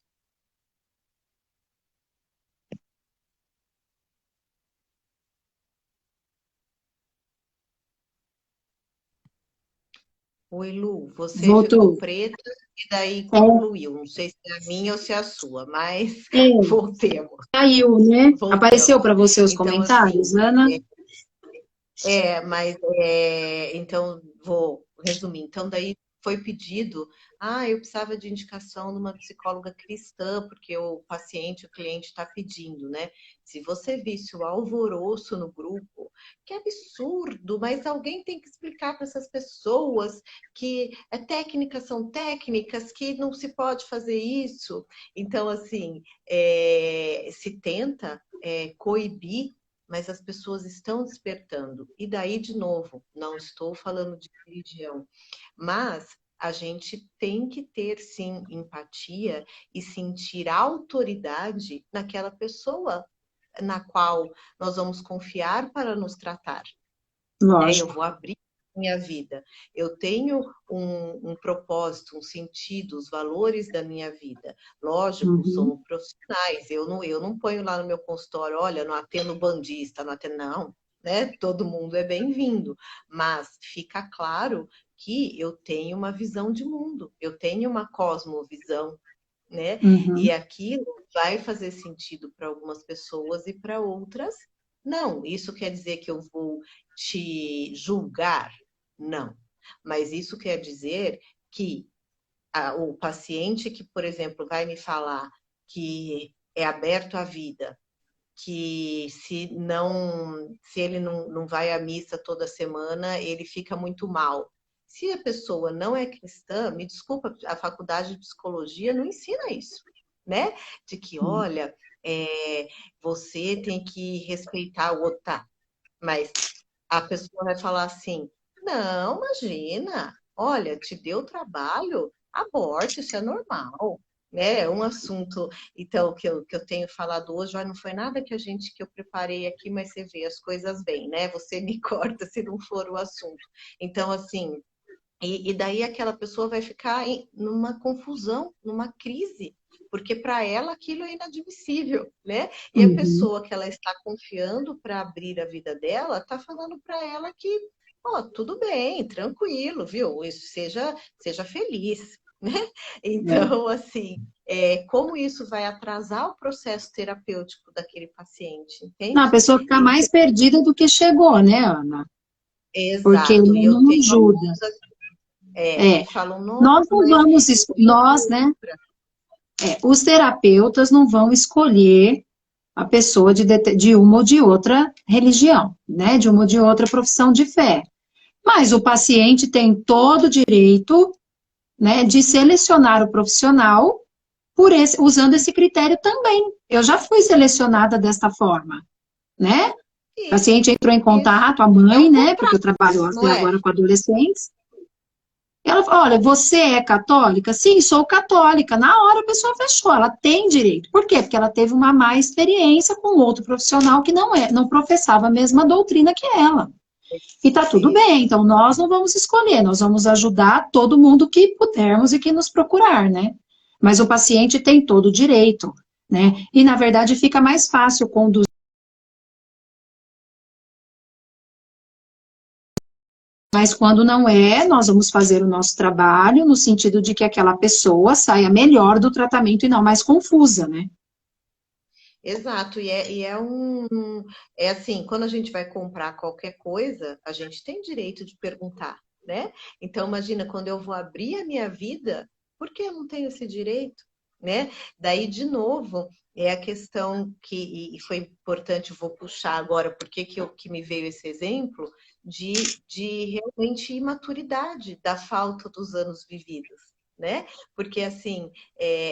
Oi, Lu, você ficou Voltou. preta e daí É, concluiu. Não sei se é a minha ou se é a sua, mas é, voltemos, caiu, né? Apareceu voltamos. para você os Então, assim, comentários, Ana? mas então vou resumir. Então, daí foi pedido, eu precisava de indicação de uma psicóloga cristã, porque o paciente, o cliente está pedindo, né? Se você visse o alvoroço no grupo, que absurdo, mas alguém tem que explicar para essas pessoas que técnicas são técnicas, que não se pode fazer isso. Então, assim, se tenta coibir, mas as pessoas estão despertando. E daí, de novo, não estou falando de religião, mas a gente tem que ter, sim, empatia e sentir autoridade naquela pessoa na qual nós vamos confiar para nos tratar. Eu Lógico. vou abrir minha vida. Eu tenho um propósito, um sentido, os valores da minha vida. Lógico, Uhum, somos profissionais. Eu não ponho lá no meu consultório, olha, não atendo bandista, não atendo, não. Né? Todo mundo é bem-vindo. Mas fica claro que eu tenho uma visão de mundo, eu tenho uma cosmovisão, né? E uhum. aquilo vai fazer sentido para algumas pessoas e para outras não. Isso quer dizer que eu vou te julgar? Não. Mas isso quer dizer que o paciente que, por exemplo, vai me falar que é aberto à vida, que se ele não vai à missa toda semana, ele fica muito mal. Se a pessoa não é cristã, me desculpa, a faculdade de psicologia não ensina isso, né? De que, olha, você tem que respeitar o outro, tá? Mas a pessoa vai falar assim: não, imagina, olha, te deu trabalho, aborte, isso é normal. Né? É um assunto, então, que eu tenho falado hoje, não foi nada que eu preparei aqui, mas você vê, as coisas bem, né? Você me corta se não for o assunto. Então, assim, e daí aquela pessoa vai ficar numa confusão, numa crise, porque para ela aquilo é inadmissível, né? E a Uhum. pessoa que ela está confiando para abrir a vida dela está falando para ela que, ó, tudo bem, tranquilo, viu? Isso, seja feliz, né? É. Então, assim, como isso vai atrasar o processo terapêutico daquele paciente, Não, a entende? pessoa fica Então, mais perdida do que chegou, né, Ana? Porque exato. E ele eu não tenho ajuda. alunos É, que falam, nossa, nós não mas vamos, eu tenho nós, né, os terapeutas não vão escolher a pessoa de uma ou de outra religião, né, de uma ou de outra profissão de fé. Mas o paciente tem todo o direito, né, de selecionar o profissional usando esse critério também. Eu já fui selecionada desta forma, né? O isso, paciente entrou em isso. contato, a É mãe, um né, porque eu contrato, trabalho não até é? agora com adolescentes. Ela falou, olha, você é católica? Sim, sou católica. Na hora a pessoa fechou, ela tem direito. Por quê? Porque ela teve uma má experiência com outro profissional que não professava a mesma doutrina que ela. E tá tudo Isso. bem, então nós não vamos escolher, nós vamos ajudar todo mundo que pudermos e que nos procurar, né? Mas o paciente tem todo o direito, né? E na verdade fica mais fácil conduzir. Mas quando não é, nós vamos fazer o nosso trabalho no sentido de que aquela pessoa saia melhor do tratamento e não mais confusa, né? Exato, é assim, quando a gente vai comprar qualquer coisa, a gente tem direito de perguntar, né? Então, imagina, quando eu vou abrir a minha vida, por que eu não tenho esse direito, né? Daí, de novo, é a questão e foi importante, vou puxar agora, porque que me veio esse exemplo, de realmente imaturidade, da falta dos anos vividos, né? Porque, assim,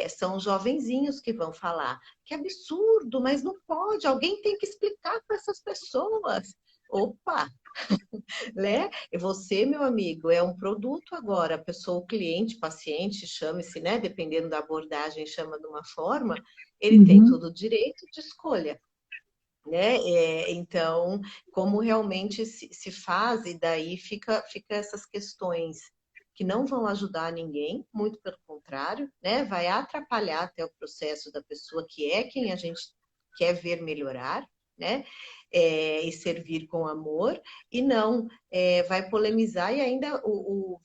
são jovenzinhos que vão falar. Que absurdo, mas não pode. Alguém tem que explicar para essas pessoas. Opa, né? E você, meu amigo, é um produto agora. A pessoa, o cliente, paciente, chame-se, né? Dependendo da abordagem, chama de uma forma. Ele tem Uhum. todo o direito de escolha. né? Então, como realmente se faz, e daí fica essas questões que não vão ajudar ninguém, muito pelo contrário, né? Vai atrapalhar até o processo da pessoa que é quem a gente quer ver melhorar, né? E servir com amor, e não vai polemizar e ainda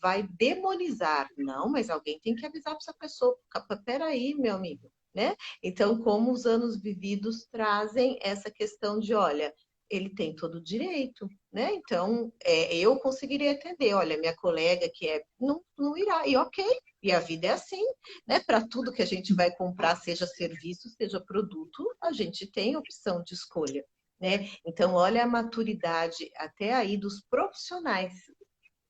vai demonizar. Não, mas alguém tem que avisar para essa pessoa. Peraí, meu amigo, né? Então, como os anos vividos trazem essa questão de, olha, ele tem todo o direito, né? Então, eu conseguiria entender, olha, minha colega que não irá, e ok, e a vida é assim, né? Para tudo que a gente vai comprar, seja serviço, seja produto, a gente tem opção de escolha, né? Então, olha a maturidade até aí dos profissionais,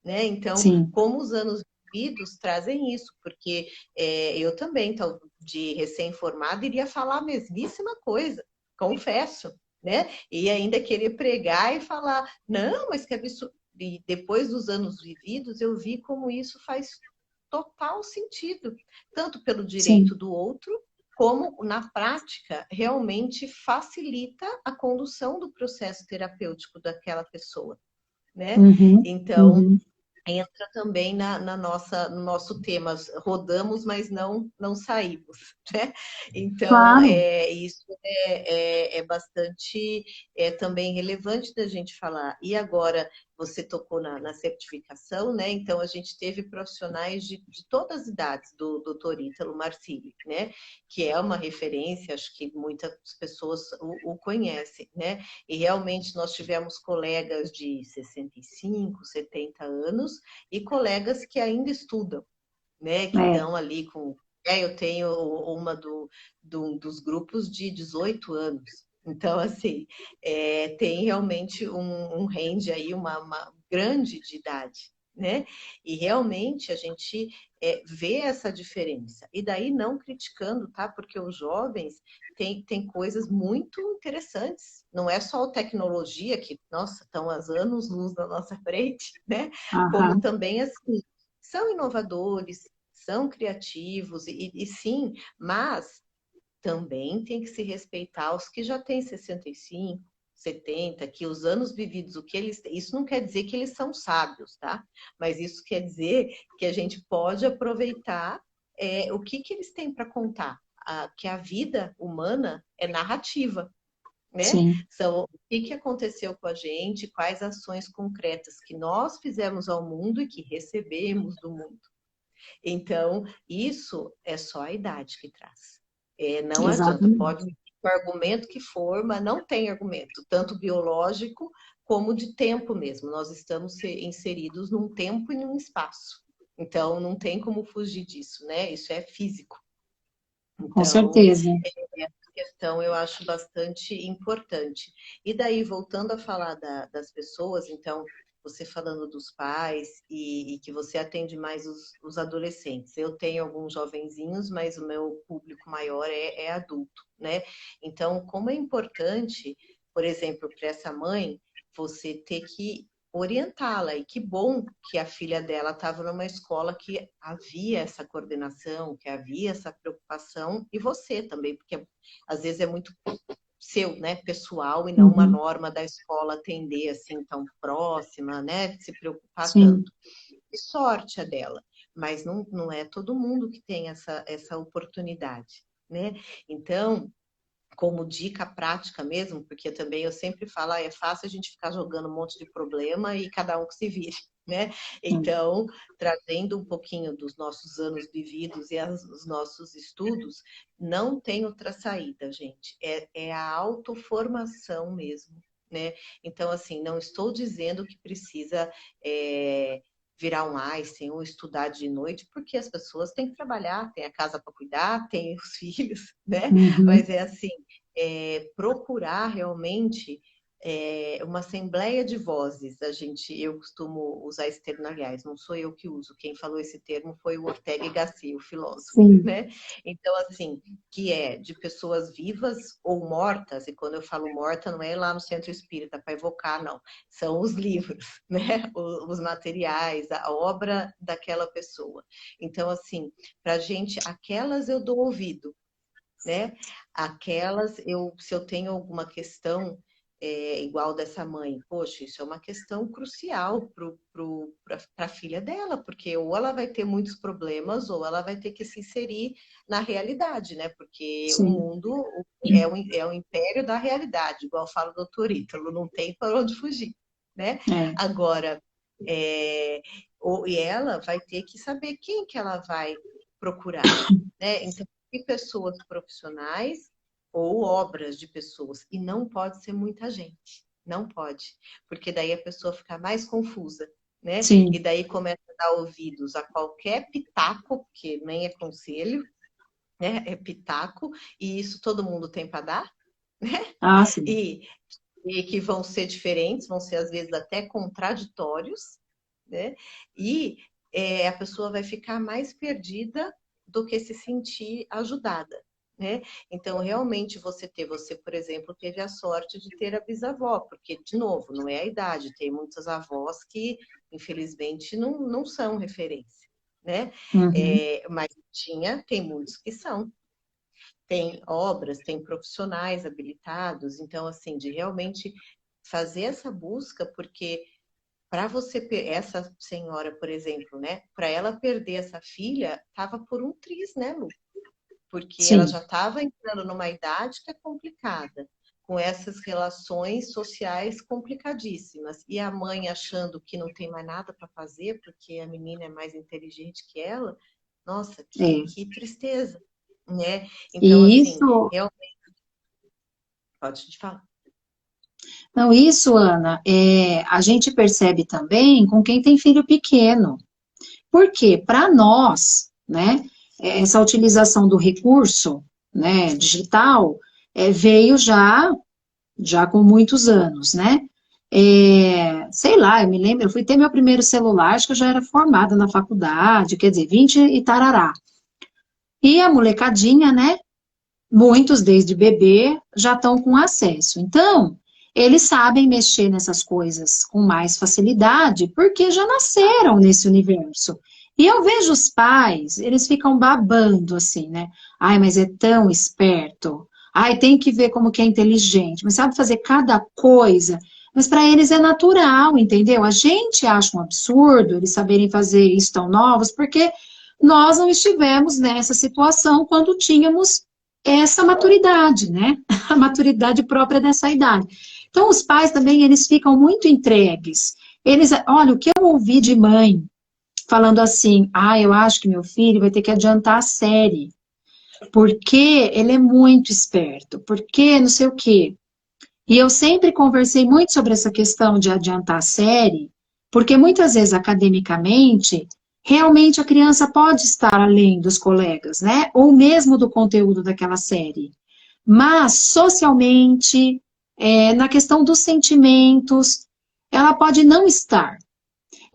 né? Então, Sim. como os anos vividos trazem isso, porque eu também, de recém-formada, iria falar a mesmíssima coisa, confesso, né? E ainda querer pregar e falar, não, mas que absurdo. E depois dos anos vividos, eu vi como isso faz total sentido, tanto pelo Sim. direito do outro, como na prática realmente facilita a condução do processo terapêutico daquela pessoa, né? Uhum, Então, uhum. entra também no nosso tema, rodamos, mas não saímos, né? Então, Claro. isso é bastante também relevante da gente falar. E agora, você tocou na certificação, né? Então, a gente teve profissionais de todas as idades, do Dr. Ítalo Marcilli, né? Que é uma referência, acho que muitas pessoas o conhecem, né? E realmente nós tivemos colegas de 65, 70 anos e colegas que ainda estudam, né? Que É, estão ali com. Eu tenho uma dos grupos de 18 anos. Então, assim, tem realmente um range aí, uma grande de idade, né? E realmente a gente vê essa diferença. E daí não criticando, tá? Porque os jovens têm coisas muito interessantes. Não é só a tecnologia que, nossa, estão há anos-luz na nossa frente, né? Como aham, também, assim, são inovadores, são criativos, e sim, mas também tem que se respeitar os que já têm 65, 70, que os anos vividos, o que eles. Isso não quer dizer que eles são sábios, tá? Mas isso quer dizer que a gente pode aproveitar o que eles têm para contar. Que a vida humana é narrativa, né? sim, São o que aconteceu com a gente, quais ações concretas que nós fizemos ao mundo e que recebemos do mundo. Então, isso é só a idade que traz. Não adianta, pode exatamente. vir com o argumento que for, mas não tem argumento, tanto biológico como de tempo mesmo. Nós estamos inseridos num tempo e num espaço. Então, não tem como fugir disso, né? Isso é físico. Com Então, certeza. essa questão eu acho bastante importante. E daí, voltando a falar das pessoas, então, você falando dos pais e que você atende mais os adolescentes. Eu tenho alguns jovenzinhos, mas o meu público maior é adulto, né? Então, como é importante, por exemplo, para essa mãe, você ter que orientá-la. E que bom que a filha dela estava numa escola que havia essa coordenação, que havia essa preocupação, e você também, porque às vezes é muito seu, né, pessoal, e não uma Uhum, norma da escola atender assim tão próxima, né, se preocupar sim, tanto. E sorte a dela, mas não é todo mundo que tem essa oportunidade, né? Então, como dica prática mesmo, porque também eu sempre falo, é fácil a gente ficar jogando um monte de problema e cada um que se vire, né? sim. Então, trazendo um pouquinho dos nossos anos vividos e os nossos estudos, não tem outra saída, gente. É a autoformação mesmo, né? Então, assim, não estou dizendo que precisa virar um Einstein ou estudar de noite, porque as pessoas têm que trabalhar, tem a casa para cuidar, tem os filhos, né? Uhum, Mas é assim, procurar realmente uma assembleia de vozes. Eu costumo usar esse termo, aliás, não sou eu que uso, quem falou esse termo foi o Ortega y Gasset, o filósofo, sim, né? Então, assim, que é de pessoas vivas ou mortas, e quando eu falo morta, não é lá no centro espírita para evocar, não. São os livros, né? Os materiais, a obra daquela pessoa. Então, assim, para gente, aquelas eu dou ouvido, né? Aquelas, se eu tenho alguma questão igual dessa mãe, poxa, isso é uma questão crucial para a filha dela, porque ou ela vai ter muitos problemas, ou ela vai ter que se inserir na realidade, né? Porque o Sim. mundo é o império da realidade, igual fala o doutor Ítalo, não tem para onde fugir, né? É. Agora, e ela vai ter que saber quem que ela vai procurar, né? Então, e pessoas profissionais ou obras de pessoas. E não pode ser muita gente. Não pode. Porque daí a pessoa fica mais confusa, né? Sim. E daí começa a dar ouvidos a qualquer pitaco, que nem é conselho, né? É pitaco, e isso todo mundo tem para dar, né? Ah, sim. E que vão ser diferentes, vão ser às vezes até contraditórios, né? E a pessoa vai ficar mais perdida do que se sentir ajudada, né? Então, realmente, você, por exemplo, teve a sorte de ter a bisavó, porque, de novo, não é a idade, tem muitas avós que, infelizmente, não são referência, né? Uhum. Mas tem muitos que são. Tem obras, tem profissionais habilitados, então, assim, de realmente fazer essa busca, porque para essa senhora, por exemplo, né, para ela perder essa filha, estava por um triz, né, Lu? Porque ela Sim. já estava entrando numa idade que é complicada, com essas relações sociais complicadíssimas. E a mãe achando que não tem mais nada para fazer, porque a menina é mais inteligente que ela. Nossa, É. que tristeza, né? Então, E assim, isso, realmente, pode te falar. não, isso, Ana, a gente percebe também com quem tem filho pequeno. Porque, para nós, né, essa utilização do recurso, né, digital, veio já com muitos anos, né? Sei lá, eu me lembro, eu fui ter meu primeiro celular, acho que eu já era formada na faculdade, quer dizer, 20 e tarará. E a molecadinha, né, muitos desde bebê já estão com acesso. Então, eles sabem mexer nessas coisas com mais facilidade, porque já nasceram nesse universo. E eu vejo os pais, eles ficam babando assim, né? Ai, mas é tão esperto. Ai, tem que ver como que é inteligente, mas sabe fazer cada coisa. Mas para eles é natural, entendeu? A gente acha um absurdo eles saberem fazer isso tão novos, porque nós não estivemos nessa situação quando tínhamos essa maturidade, né? A maturidade própria dessa idade. Então, os pais também, eles ficam muito entregues. Olha, o que eu ouvi de mãe falando assim, eu acho que meu filho vai ter que adiantar a série, porque ele é muito esperto, porque não sei o quê. E eu sempre conversei muito sobre essa questão de adiantar a série, porque muitas vezes, academicamente, realmente a criança pode estar além dos colegas, né? Ou mesmo do conteúdo daquela série. Mas, socialmente, na questão dos sentimentos, ela pode não estar.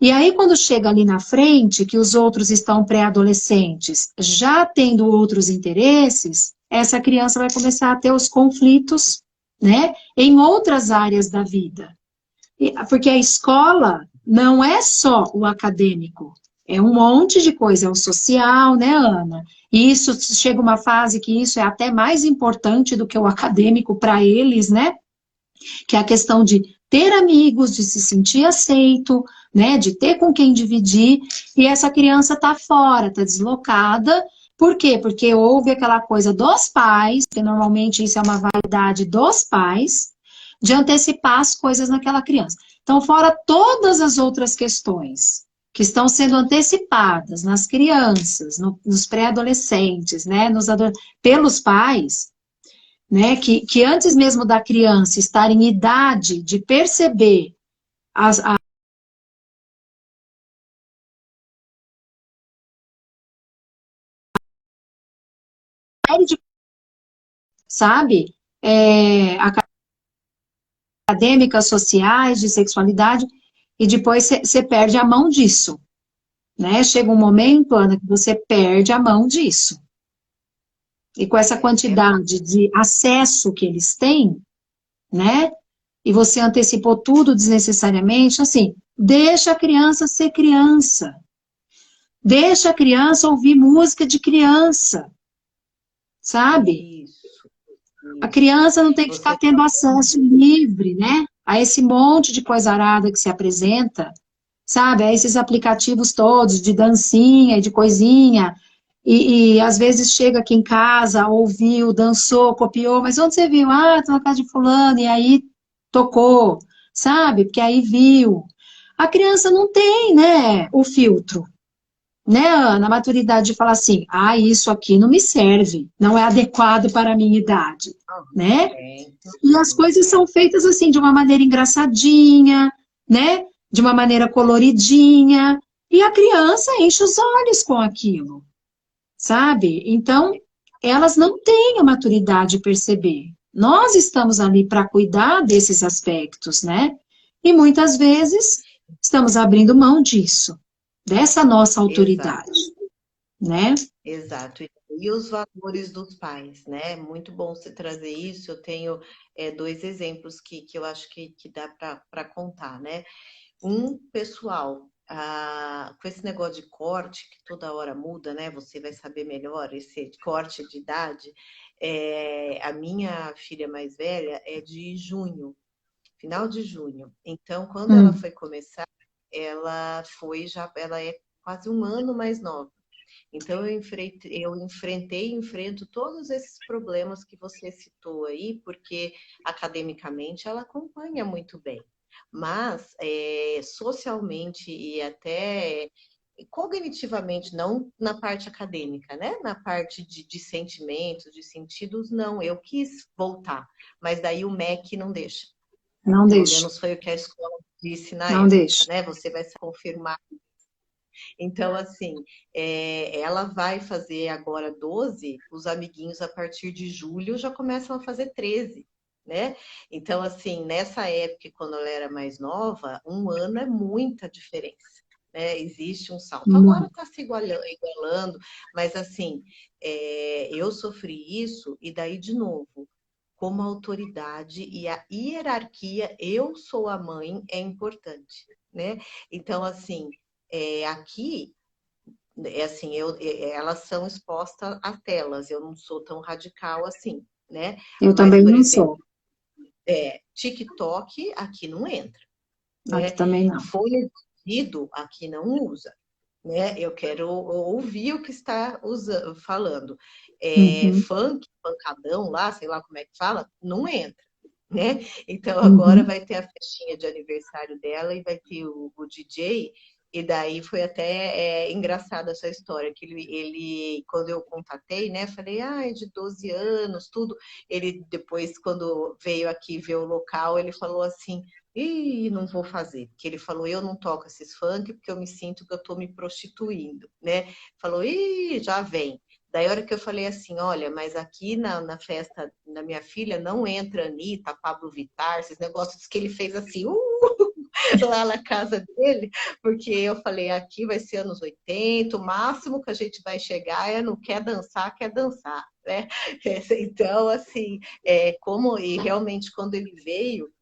E aí, quando chega ali na frente, que os outros estão pré-adolescentes, já tendo outros interesses, essa criança vai começar a ter os conflitos, né, em outras áreas da vida. Porque a escola não é só o acadêmico, é um monte de coisa, é o social, né, Ana? E isso chega uma fase que isso é até mais importante do que o acadêmico para eles, né? Que é a questão de ter amigos, de se sentir aceito, né, de ter com quem dividir, e essa criança está fora, está deslocada. Por quê? Porque houve aquela coisa dos pais, que normalmente isso é uma vaidade dos pais, de antecipar as coisas naquela criança. Então, fora todas as outras questões que estão sendo antecipadas nas crianças, nos pré-adolescentes, né, pelos pais, né, que antes mesmo da criança estar em idade de perceber sabe, acadêmicas, sociais, de sexualidade, e depois você perde a mão disso, né? Chega um momento, Ana, que você perde a mão disso. E com essa quantidade de acesso que eles têm, né? E você antecipou tudo desnecessariamente, assim, deixa a criança ser criança. Deixa a criança ouvir música de criança, sabe? A criança não tem que Você ficar tendo acesso livre, né? A esse monte de coisa arada que se apresenta, sabe? A esses aplicativos todos de dancinha e de coisinha. E às vezes chega aqui em casa, ouviu, dançou, copiou, mas onde você viu? Ah, tô na casa de fulano, e aí tocou, sabe? Porque aí viu. A criança não tem, né, o filtro, né, Ana? A maturidade de falar assim, ah, isso aqui não me serve, não é adequado para a minha idade, não né? tem. E as coisas são feitas assim, de uma maneira engraçadinha, né? De uma maneira coloridinha, e a criança enche os olhos com aquilo, sabe? Então, elas não têm a maturidade de perceber. Nós estamos ali para cuidar desses aspectos, né? E muitas vezes estamos abrindo mão disso, dessa nossa Exato, autoridade, né? exato. E os valores dos pais, né? Muito bom você trazer isso. Eu tenho dois exemplos que eu acho que dá para contar, né? Um pessoal, com esse negócio de corte, que toda hora muda, né? Você vai saber melhor esse corte de idade. A minha filha mais velha é de junho, final de junho. Então, quando ela Hum, foi começar, ela é quase um ano mais nova. Então, eu enfrentei e enfrento todos esses problemas que você citou aí, porque academicamente ela acompanha muito bem. Mas socialmente e até cognitivamente, não na parte acadêmica, né? Na parte de sentimentos, de sentidos, não. Eu quis voltar, mas daí o MEC não deixa. não Pelo deixa, menos foi o que a escola disse na não época, deixa. né? Você vai se confirmar. Então, assim, ela vai fazer agora 12, os amiguinhos a partir de julho já começam a fazer 13, né? Então, assim, nessa época, quando ela era mais nova, um ano é muita diferença. Né? Existe um salto. Agora Muito. está se igualando, mas assim, eu sofri isso, e daí, de novo, como a autoridade e a hierarquia, eu sou a mãe, é importante, né? Então, assim, aqui, assim, elas são expostas a telas, eu não sou tão radical assim, né? Eu Mas, também por não exemplo, sou. TikTok aqui não entra, Aqui né? também não. Folha de ouvido aqui não usa, né? Eu quero ouvir o que está falando. Uhum, Funk, pancadão lá, sei lá como é que fala, não entra. Né? Então agora uhum, vai ter a festinha de aniversário dela e vai ter o DJ. E daí foi até engraçada essa história, que quando eu contatei, né, falei, é de 12 anos, tudo. Ele depois, quando veio aqui ver o local, ele falou assim, não vou fazer, porque ele falou, eu não toco esses funk porque eu me sinto que eu tô me prostituindo, né? Falou, já vem. Daí, a hora que eu falei assim, olha, mas aqui na festa da minha filha não entra Anitta, Pablo Vittar, esses negócios que ele fez assim, lá na casa dele, porque eu falei, aqui vai ser anos 80, o máximo que a gente vai chegar é no quer dançar, né? Então, assim, e realmente quando ele veio,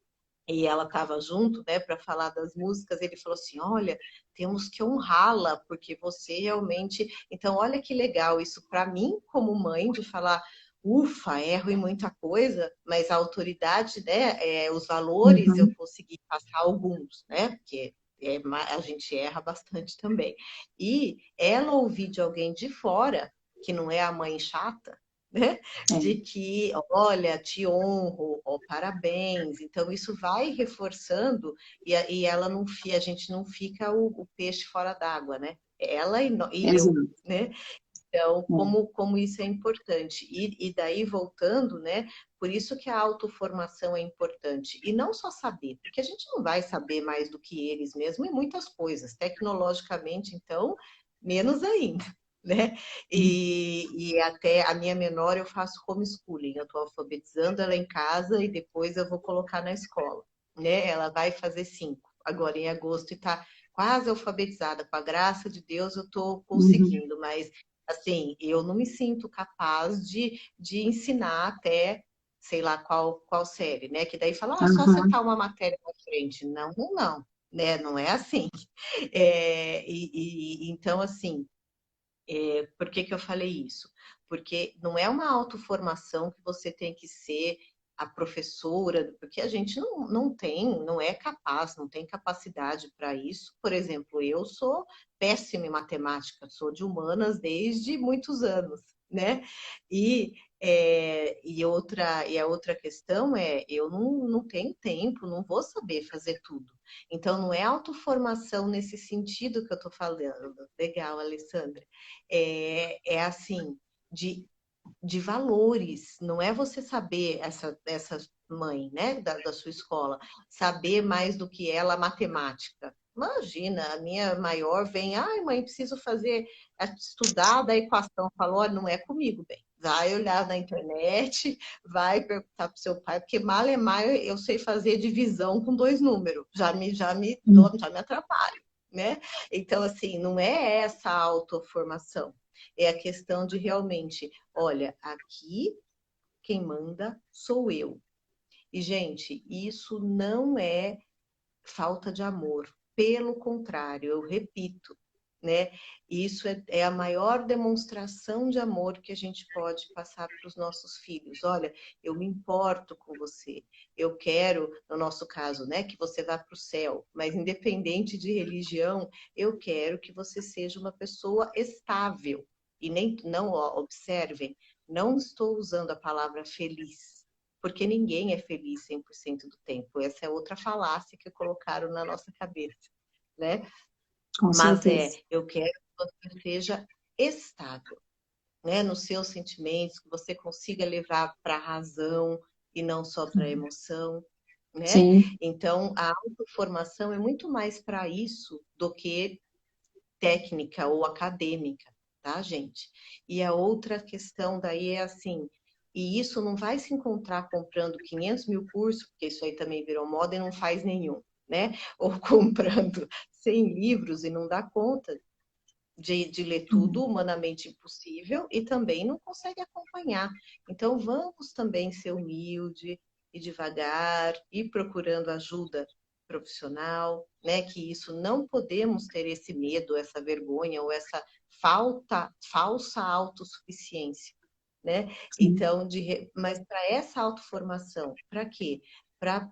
e ela estava junto, né, para falar das músicas, ele falou assim: olha, temos que honrá-la, porque você realmente. Então, olha que legal isso para mim, como mãe, de falar. Ufa, erro em muita coisa, mas a autoridade, né, os valores eu uhum. consegui passar alguns, né, porque a gente erra bastante também. E ela ouvir de alguém de fora, que não é a mãe chata, né? De É, que, olha, te honro, ó, parabéns. Então, isso vai reforçando e ela não, a gente não fica o peixe fora d'água, né? Ela e eu, exato. né? Então, É. como isso é importante. E daí, voltando, né? Por isso que a autoformação é importante. E não só saber, porque a gente não vai saber mais do que eles mesmo em muitas coisas. Tecnologicamente, então, menos ainda. Né? E até a minha menor eu faço homeschooling, eu estou alfabetizando ela em casa e depois eu vou colocar na escola. Né? Ela vai fazer 5 agora em agosto e está quase alfabetizada. Com a graça de Deus eu estou Uhum, conseguindo, mas assim, eu não me sinto capaz de ensinar até sei lá qual série, né? Que daí fala, só aham, setar uma matéria na frente. Não, não, não, né? Não é assim. Então, assim, por que que eu falei isso? porque não é uma autoformação que você tem que ser a professora, porque a gente não tem, não é capaz, não tem capacidade para isso. Por exemplo, eu sou péssima em matemática, sou de humanas desde muitos anos, né? E a outra questão é, eu não tenho tempo, não vou saber fazer tudo. Então, não é autoformação nesse sentido que eu estou falando. Legal, Alessandra. É assim, de valores, não é você saber, essa mãe, né, da sua escola, saber mais do que ela matemática. Imagina, a minha maior vem, ai mãe, preciso estudar da equação. Falou, olha, não é comigo, bem. Vai olhar na internet, vai perguntar para o seu pai, porque mal é mal eu sei fazer divisão com 2 números, já me atrapalho, né? Então, assim, não é essa autoformação, é a questão de realmente, olha, aqui quem manda sou eu. E, gente, isso não é falta de amor. Pelo contrário, eu repito, né? Isso é a maior demonstração de amor que a gente pode passar para os nossos filhos. Olha, eu me importo com você. Eu quero, no nosso caso, né, que você vá para o céu. Mas independente de religião, eu quero que você seja uma pessoa estável. E não observem, não estou usando a palavra feliz, porque ninguém é feliz 100% do tempo. Essa é outra falácia que colocaram na nossa cabeça, né? Com Mas certeza. eu quero que você seja estável, né? Nos seus sentimentos, que você consiga levar para a razão e não só para a emoção, né? Sim, Então, a autoformação é muito mais para isso do que técnica ou acadêmica, tá, gente? E a outra questão daí é assim, e isso não vai se encontrar comprando 500 mil cursos, porque isso aí também virou moda e não faz nenhum, né? Ou comprando 100 livros e não dá conta de ler tudo, humanamente impossível, e também não consegue acompanhar. Então, vamos também ser humilde e devagar, ir procurando ajuda profissional, né? Que isso não podemos ter esse medo, essa vergonha ou essa falsa autossuficiência, né? sim, Então, mas para essa autoformação, para quê? Para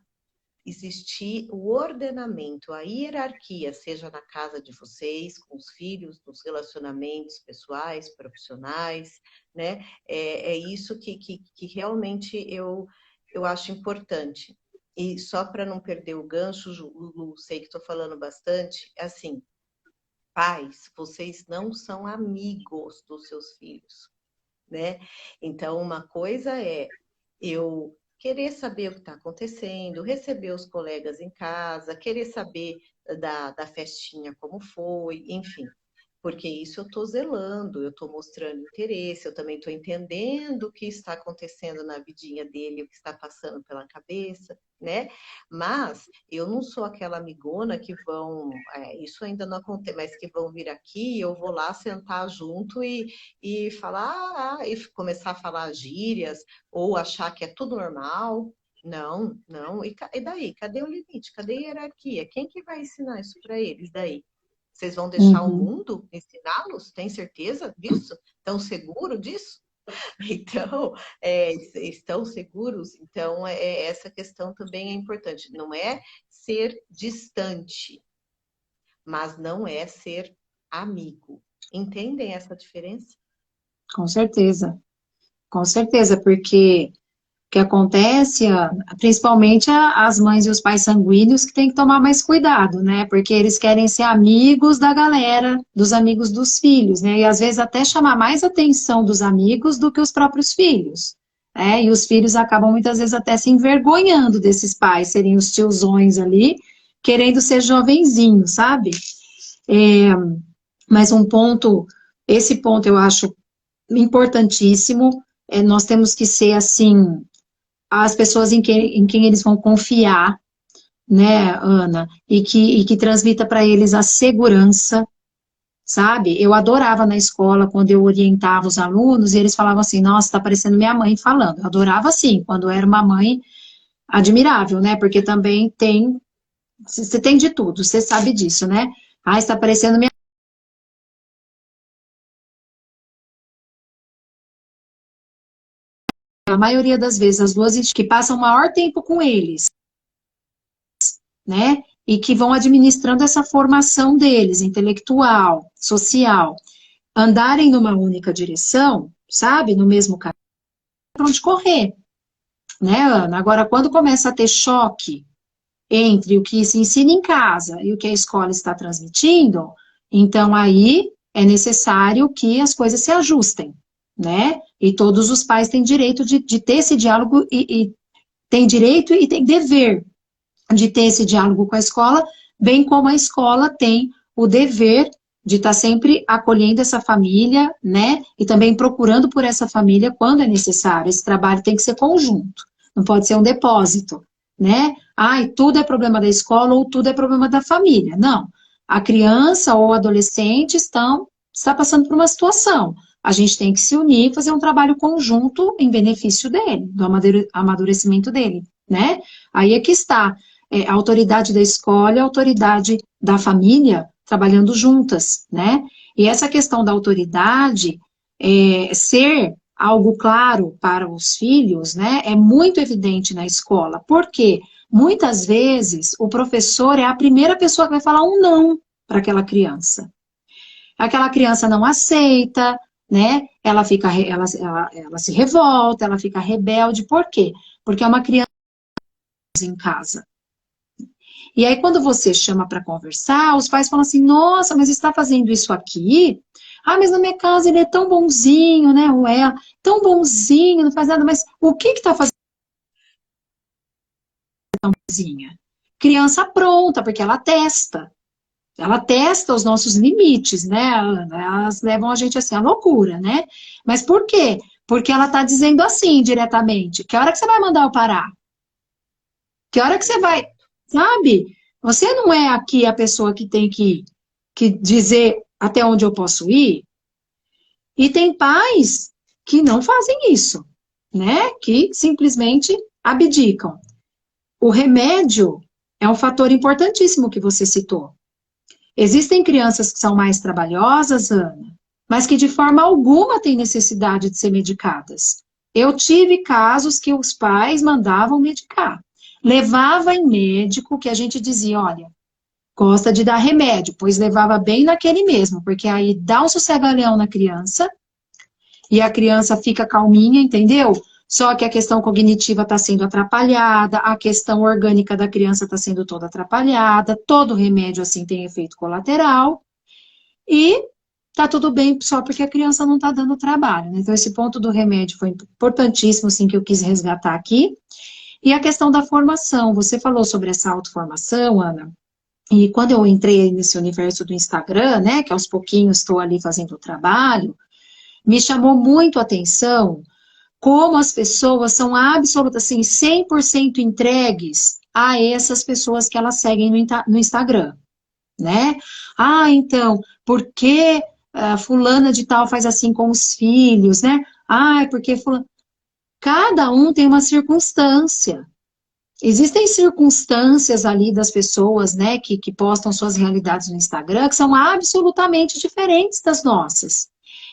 existir o ordenamento, a hierarquia, seja na casa de vocês, com os filhos, nos relacionamentos pessoais, profissionais, né? É isso que realmente eu acho importante. E só para não perder o gancho, Lu, sei que estou falando bastante, assim, pais, vocês não são amigos dos seus filhos, né? Então, uma coisa é eu querer saber o que está acontecendo, receber os colegas em casa, querer saber da festinha como foi, enfim. Porque isso eu estou zelando, eu estou mostrando interesse, eu também estou entendendo o que está acontecendo na vidinha dele, o que está passando pela cabeça, né? Mas eu não sou aquela amigona que isso ainda não acontece, mas que vão vir aqui, eu vou lá sentar junto e falar, e começar a falar gírias, ou achar que é tudo normal. Não, não. E daí? Cadê o limite? Cadê a hierarquia? Quem que vai ensinar isso para eles daí? Vocês vão deixar o uhum, mundo ensiná-los? Tem certeza disso? Estão seguros disso? Então, estão seguros? Então, essa questão também é importante. Não é ser distante, mas não é ser amigo. Entendem essa diferença? com certeza. Com certeza, porque o que acontece, principalmente as mães e os pais sanguíneos que têm que tomar mais cuidado, né? Porque eles querem ser amigos da galera, dos amigos dos filhos, né? E às vezes até chamar mais atenção dos amigos do que os próprios filhos, né? E os filhos acabam muitas vezes até se envergonhando desses pais, serem os tiozões ali, querendo ser jovenzinhos, sabe? É, mas esse ponto eu acho importantíssimo. Nós temos que ser assim as pessoas em quem eles vão confiar, né, Ana, e que transmita para eles a segurança, sabe? Eu adorava na escola quando eu orientava os alunos e eles falavam assim, nossa, tá parecendo minha mãe falando. Eu adorava assim, quando era uma mãe admirável, né? Porque também você tem de tudo, você sabe disso, né? Ah, está parecendo minha a maioria das vezes, as duas que passam o maior tempo com eles, né? E que vão administrando essa formação deles, intelectual, social, andarem numa única direção, sabe? No mesmo caminho, para onde correr, né, Ana? Agora, quando começa a ter choque entre o que se ensina em casa e o que a escola está transmitindo, então aí é necessário que as coisas se ajustem, né? E todos os pais têm direito de ter esse diálogo e têm direito e têm dever de ter esse diálogo com a escola, bem como a escola tem o dever de estar sempre acolhendo essa família, né? E também procurando por essa família quando é necessário. Esse trabalho tem que ser conjunto, não pode ser um depósito, né? Ai, tudo é problema da escola ou tudo é problema da família. Não. A criança ou o adolescente está passando por uma situação. A gente tem que se unir e fazer um trabalho conjunto em benefício dele, do amadurecimento dele, né? Aí é que está a autoridade da escola e a autoridade da família trabalhando juntas, né? E essa questão da autoridade ser algo claro para os filhos, né? É muito evidente na escola. Por quê? Muitas vezes o professor é a primeira pessoa que vai falar um não para aquela criança. Aquela criança não aceita, né? Ela se revolta, ela fica rebelde. Por quê? Porque é uma criança em casa. E aí, quando você chama para conversar, os pais falam assim, nossa, mas está fazendo isso aqui? Ah, mas na minha casa ele é tão bonzinho, né? Ou ela, tão bonzinho, não faz nada, mas o que está fazendo tão bonzinha? Criança pronta, porque ela testa. Ela testa os nossos limites, né, Ana? Elas levam a gente assim, à loucura, né? Mas por quê? Porque ela está dizendo assim, diretamente, que hora que você vai mandar eu parar? Que hora que você vai... Sabe? Você não é aqui a pessoa que tem que dizer até onde eu posso ir. E tem pais que não fazem isso, né? Que simplesmente abdicam. O remédio é um fator importantíssimo que você citou. Existem crianças que são mais trabalhosas, Ana, mas que de forma alguma têm necessidade de ser medicadas. Eu tive casos que os pais mandavam medicar. Levava em médico, que a gente dizia, olha, gosta de dar remédio, pois levava bem naquele mesmo, porque aí dá um sossega-leão na criança, e a criança fica calminha, entendeu? Só que a questão cognitiva está sendo atrapalhada, a questão orgânica da criança está sendo toda atrapalhada, todo remédio assim tem efeito colateral, e tá tudo bem só porque a criança não está dando trabalho, né? Então esse ponto do remédio foi importantíssimo, assim, que eu quis resgatar aqui. E a questão da formação, você falou sobre essa autoformação, Ana, e quando eu entrei nesse universo do Instagram, né, que aos pouquinhos estou ali fazendo o trabalho, me chamou muito a atenção como as pessoas são absolutamente, assim, 100% entregues a essas pessoas que elas seguem no Instagram, né? Ah, então, por que fulana de tal faz assim com os filhos, né? Ah, porque fulana... Cada um tem uma circunstância. Existem circunstâncias ali das pessoas, né, que postam suas realidades no Instagram, que são absolutamente diferentes das nossas.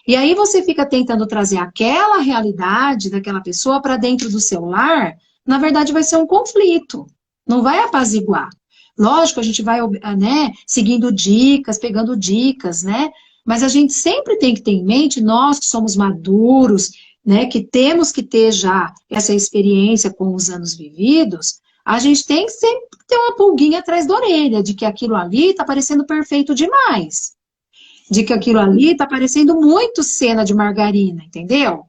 E aí você fica tentando trazer aquela realidade daquela pessoa para dentro do seu lar, na verdade vai ser um conflito, não vai apaziguar. Lógico, a gente vai, né, seguindo dicas, pegando dicas, né, mas a gente sempre tem que ter em mente, nós que somos maduros, né, que temos que ter já essa experiência com os anos vividos, a gente tem que sempre ter uma pulguinha atrás da orelha, de que aquilo ali está parecendo perfeito demais. De que aquilo ali está parecendo muito cena de margarina, entendeu?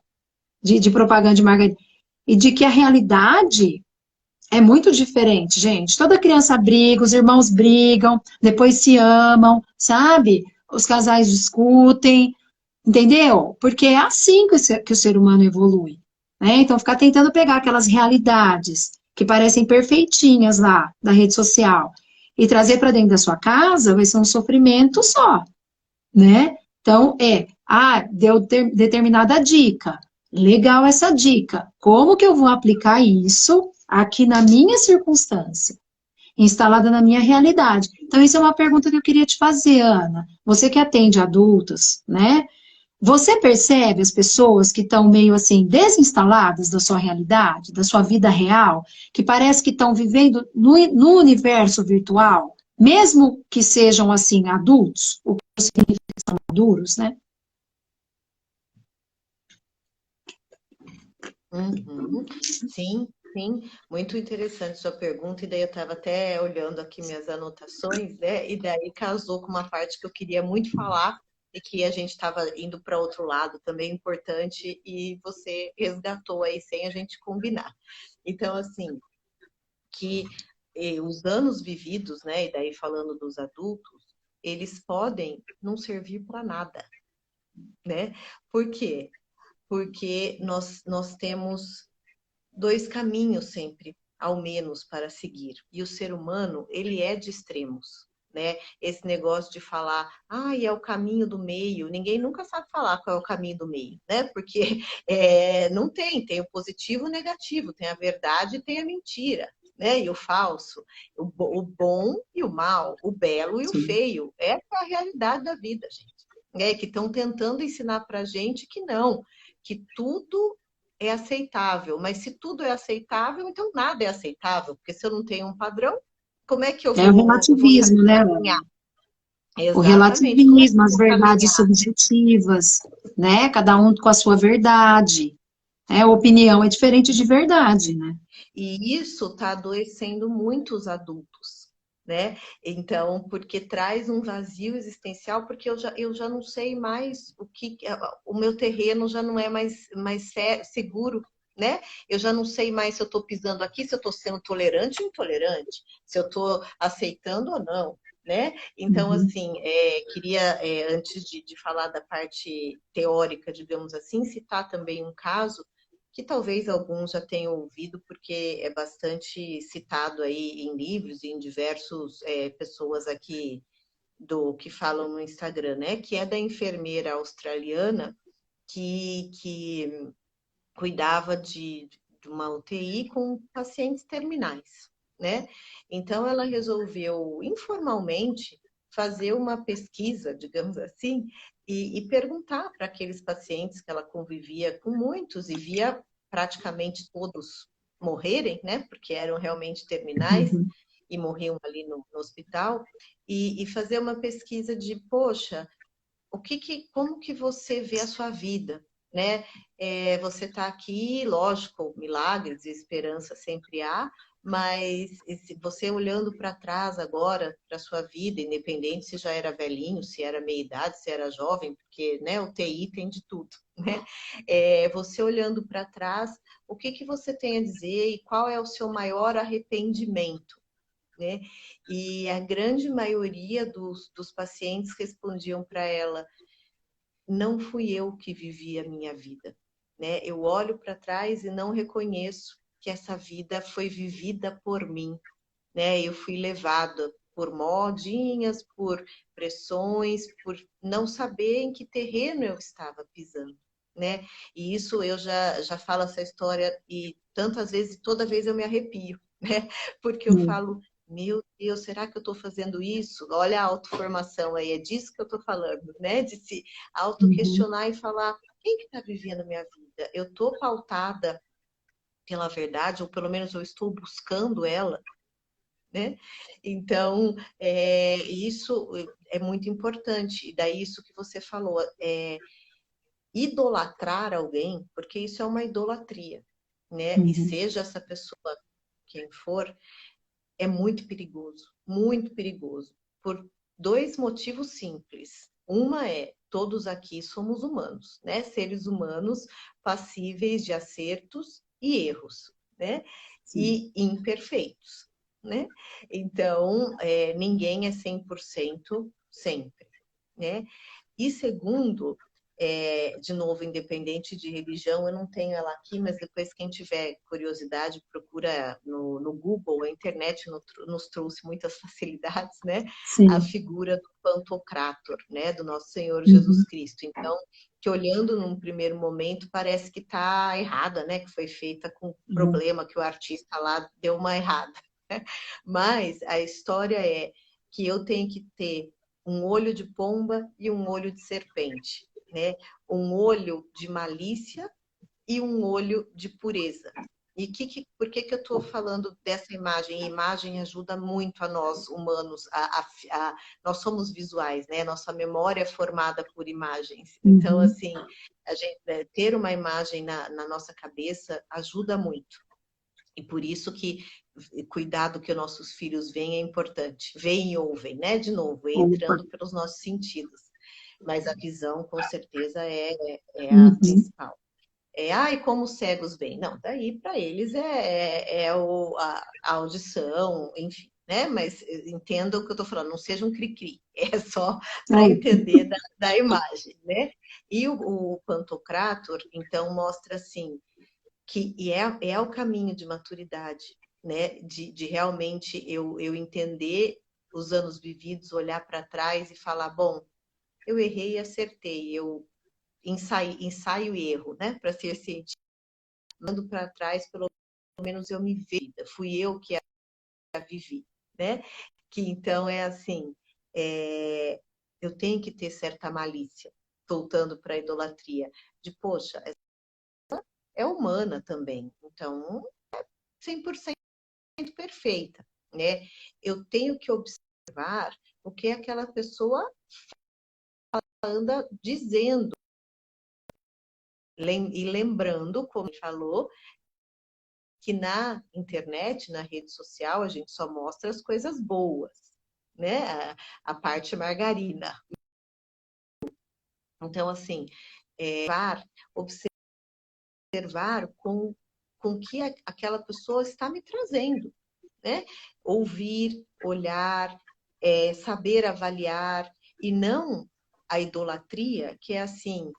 De propaganda de margarina. E de que a realidade é muito diferente, gente. Toda criança briga, os irmãos brigam, depois se amam, sabe? Os casais discutem, entendeu? Porque é assim que o ser humano evolui, né? Então, ficar tentando pegar aquelas realidades que parecem perfeitinhas lá da rede social e trazer para dentro da sua casa vai ser um sofrimento só, né? Então, deu determinada dica. Legal essa dica. Como que eu vou aplicar isso aqui na minha circunstância? Instalada na minha realidade. Então, isso é uma pergunta que eu queria te fazer, Ana. Você que atende adultos, né? Você percebe as pessoas que estão meio assim desinstaladas da sua realidade, da sua vida real, que parece que estão vivendo no universo virtual, mesmo que sejam assim adultos, o que significa que são maduros, né? Uhum. Sim, sim, muito interessante sua pergunta, e daí eu estava até olhando aqui minhas anotações, né? E daí casou com uma parte que eu queria muito falar e que a gente estava indo para outro lado também importante, e você resgatou aí sem a gente combinar. Então, assim, que os anos vividos, né? E daí falando dos adultos, eles podem não servir para nada, né? Por quê? Porque nós temos dois caminhos sempre, ao menos, para seguir. E o ser humano, ele é de extremos, né? Esse negócio de falar, é o caminho do meio, ninguém nunca sabe falar qual é o caminho do meio, né? Porque não tem o positivo e o negativo, tem a verdade e tem a mentira, né? E o falso, o bom e o mal, o belo e o Sim. feio. Essa é a realidade da vida, gente. Que estão tentando ensinar para gente que não, que tudo é aceitável, mas se tudo é aceitável, então nada é aceitável, porque se eu não tenho um padrão, como é que eu É o vou relativismo, né? caminhar? O Exatamente, como é que relativismo, eu as vou verdades caminhar? subjetivas, né? Cada um com a sua verdade. Opinião é diferente de verdade, né? E isso está adoecendo muito os adultos, né? Então, porque traz um vazio existencial, porque eu já não sei mais o meu terreno já não é mais seguro, né? Eu já não sei mais se eu estou pisando aqui, se eu estou sendo tolerante ou intolerante, se eu estou aceitando ou não, né? Então, Uhum. assim, queria, antes de falar da parte teórica, digamos assim, citar também um caso que talvez alguns já tenham ouvido, porque é bastante citado aí em livros e em diversos pessoas aqui do que falam no Instagram, né? Que é da enfermeira australiana que cuidava de uma UTI com pacientes terminais, né? Então ela resolveu informalmente fazer uma pesquisa, digamos assim, e perguntar para aqueles pacientes que ela convivia com muitos e via praticamente todos morrerem, né? Porque eram realmente terminais Uhum. e morriam ali no hospital, e fazer uma pesquisa de, poxa, como que você vê a sua vida, né? Você está aqui, lógico, milagres e esperança sempre há, mas você olhando para trás agora, para a sua vida, independente se já era velhinho, se era meia-idade, se era jovem, porque né, o TI tem de tudo, né? Você olhando para trás, o que você tem a dizer e qual é o seu maior arrependimento? Né? E a grande maioria dos pacientes respondiam para ela: não fui eu que vivi a minha vida, né? Eu olho para trás e não reconheço que essa vida foi vivida por mim, né? Eu fui levada por modinhas, por pressões, por não saber em que terreno eu estava pisando, né? E isso eu já falo essa história e tantas vezes, toda vez eu me arrepio, né? Porque eu Sim. falo, meu Deus, será que eu estou fazendo isso? Olha a autoformação aí, é disso que eu estou falando, né? De se Uhum. autoquestionar e falar, quem que está vivendo a minha vida? Eu estou pautada pela verdade, ou pelo menos eu estou buscando ela, né? Então, isso é muito importante. E daí isso que você falou, idolatrar alguém, porque isso é uma idolatria, né? E Uhum. seja essa pessoa quem for, é muito perigoso, muito perigoso, por dois motivos simples. Uma é, todos aqui somos humanos, né? Seres humanos passíveis de acertos e erros, né? Sim. E imperfeitos, né? Então, ninguém é 100% sempre, né? E segundo, de novo, independente de religião, eu não tenho ela aqui, mas depois quem tiver curiosidade, procura no Google, a internet nos trouxe muitas facilidades, né? A Sim. figura do Pantocrator, né? Do nosso Senhor Jesus Uhum. Cristo. Então, que olhando num primeiro momento parece que está errada, né? Que foi feita com Uhum. problema, que o artista lá deu uma errada. Mas a história é que eu tenho que ter um olho de pomba e um olho de serpente, né? um olho de malícia e um olho de pureza. E por que eu estou falando dessa imagem? A imagem ajuda muito a nós, humanos, nós somos visuais, né? Nossa memória é formada por imagens. Então, assim, a gente, ter uma imagem na nossa cabeça ajuda muito. E por isso que cuidar do que nossos filhos veem é importante. Veem e ouvem, né? De novo, entrando pelos nossos sentidos. Mas a visão, com certeza, é a principal. E como os cegos veem? Não, daí para eles a audição, enfim, né? Mas entenda o que eu estou falando, não seja um cri-cri, é só para entender da imagem, né? E o Pantocrator, então, mostra assim, que é o caminho de maturidade, né? De realmente eu entender os anos vividos, olhar para trás e falar, bom, eu errei e acertei, eu ensaio e erro, né? Para ser cientista, andando para trás, pelo menos eu me vi, fui eu que a vivi, né? Que então é assim, eu tenho que ter certa malícia, voltando para a idolatria, de poxa, é humana também, então 100% perfeita, né? Eu tenho que observar o que aquela pessoa anda dizendo. E lembrando, como ele falou, que na internet, na rede social, a gente só mostra as coisas boas, né? A parte margarina. Então, assim, observar com que aquela pessoa está me trazendo, né? Ouvir, olhar, saber avaliar, e não a idolatria, que é assim,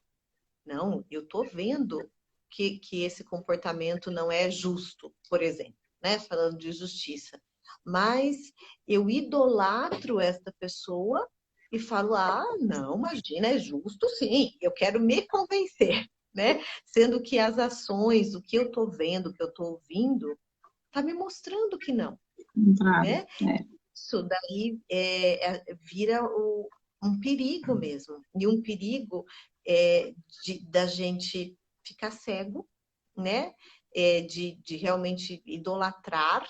não, eu estou vendo que esse comportamento não é justo, por exemplo, né? Falando de justiça. Mas eu idolatro esta pessoa e falo, não, imagina, é justo sim, eu quero me convencer, né? Sendo que as ações, o que eu estou vendo, o que eu estou ouvindo, está me mostrando que não, né? Isso daí vira um perigo mesmo. E um perigo da gente ficar cego, né? De realmente idolatrar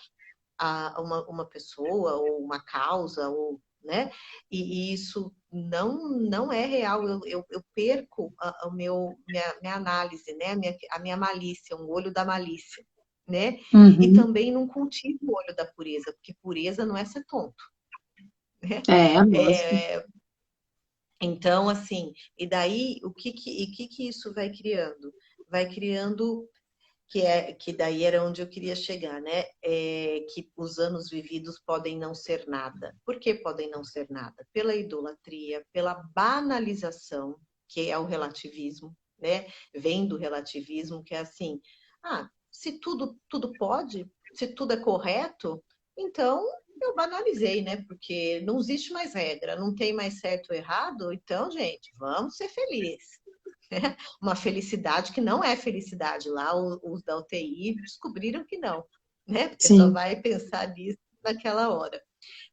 uma pessoa ou uma causa, ou, né? E isso não é real. Eu perco minha análise, né? A minha malícia, um olho da malícia. Né? E também não cultivo o olho da pureza, porque pureza não é ser tonto. Né? Então, assim, e daí o que isso vai criando? Vai criando que daí era onde eu queria chegar, né? Que os anos vividos podem não ser nada. Por que podem não ser nada? Pela idolatria, pela banalização, que é o relativismo, né? Vem do relativismo, que é assim, se tudo pode, se tudo é correto, então eu banalizei, né? Porque não existe mais regra, não tem mais certo ou errado, então, gente, vamos ser felizes. Uma felicidade que não é felicidade. Lá, os da UTI descobriram que não, né? Porque só vai pensar nisso naquela hora.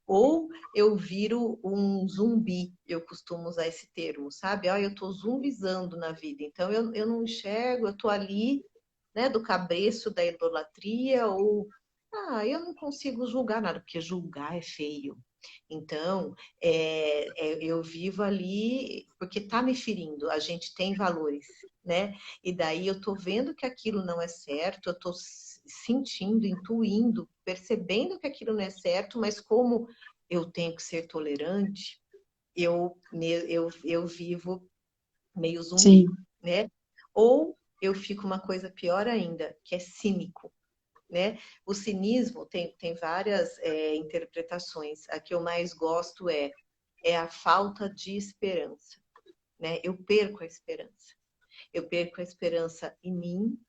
Ou eu viro um zumbi, eu costumo usar esse termo, sabe? Eu tô zumbizando na vida, então eu não enxergo, eu tô ali, né, do cabresto da idolatria, ou eu não consigo julgar nada, porque julgar é feio. Então, eu vivo ali porque está me ferindo, a gente tem valores, né? E daí eu tô vendo que aquilo não é certo, eu tô sentindo, intuindo, percebendo que aquilo não é certo, mas como eu tenho que ser tolerante, eu vivo meio zumbi, né? Ou eu fico uma coisa pior ainda, que é cínico, né? O cinismo tem várias interpretações. A que eu mais gosto é a falta de esperança, né? Eu perco a esperança. Eu perco a esperança em mim,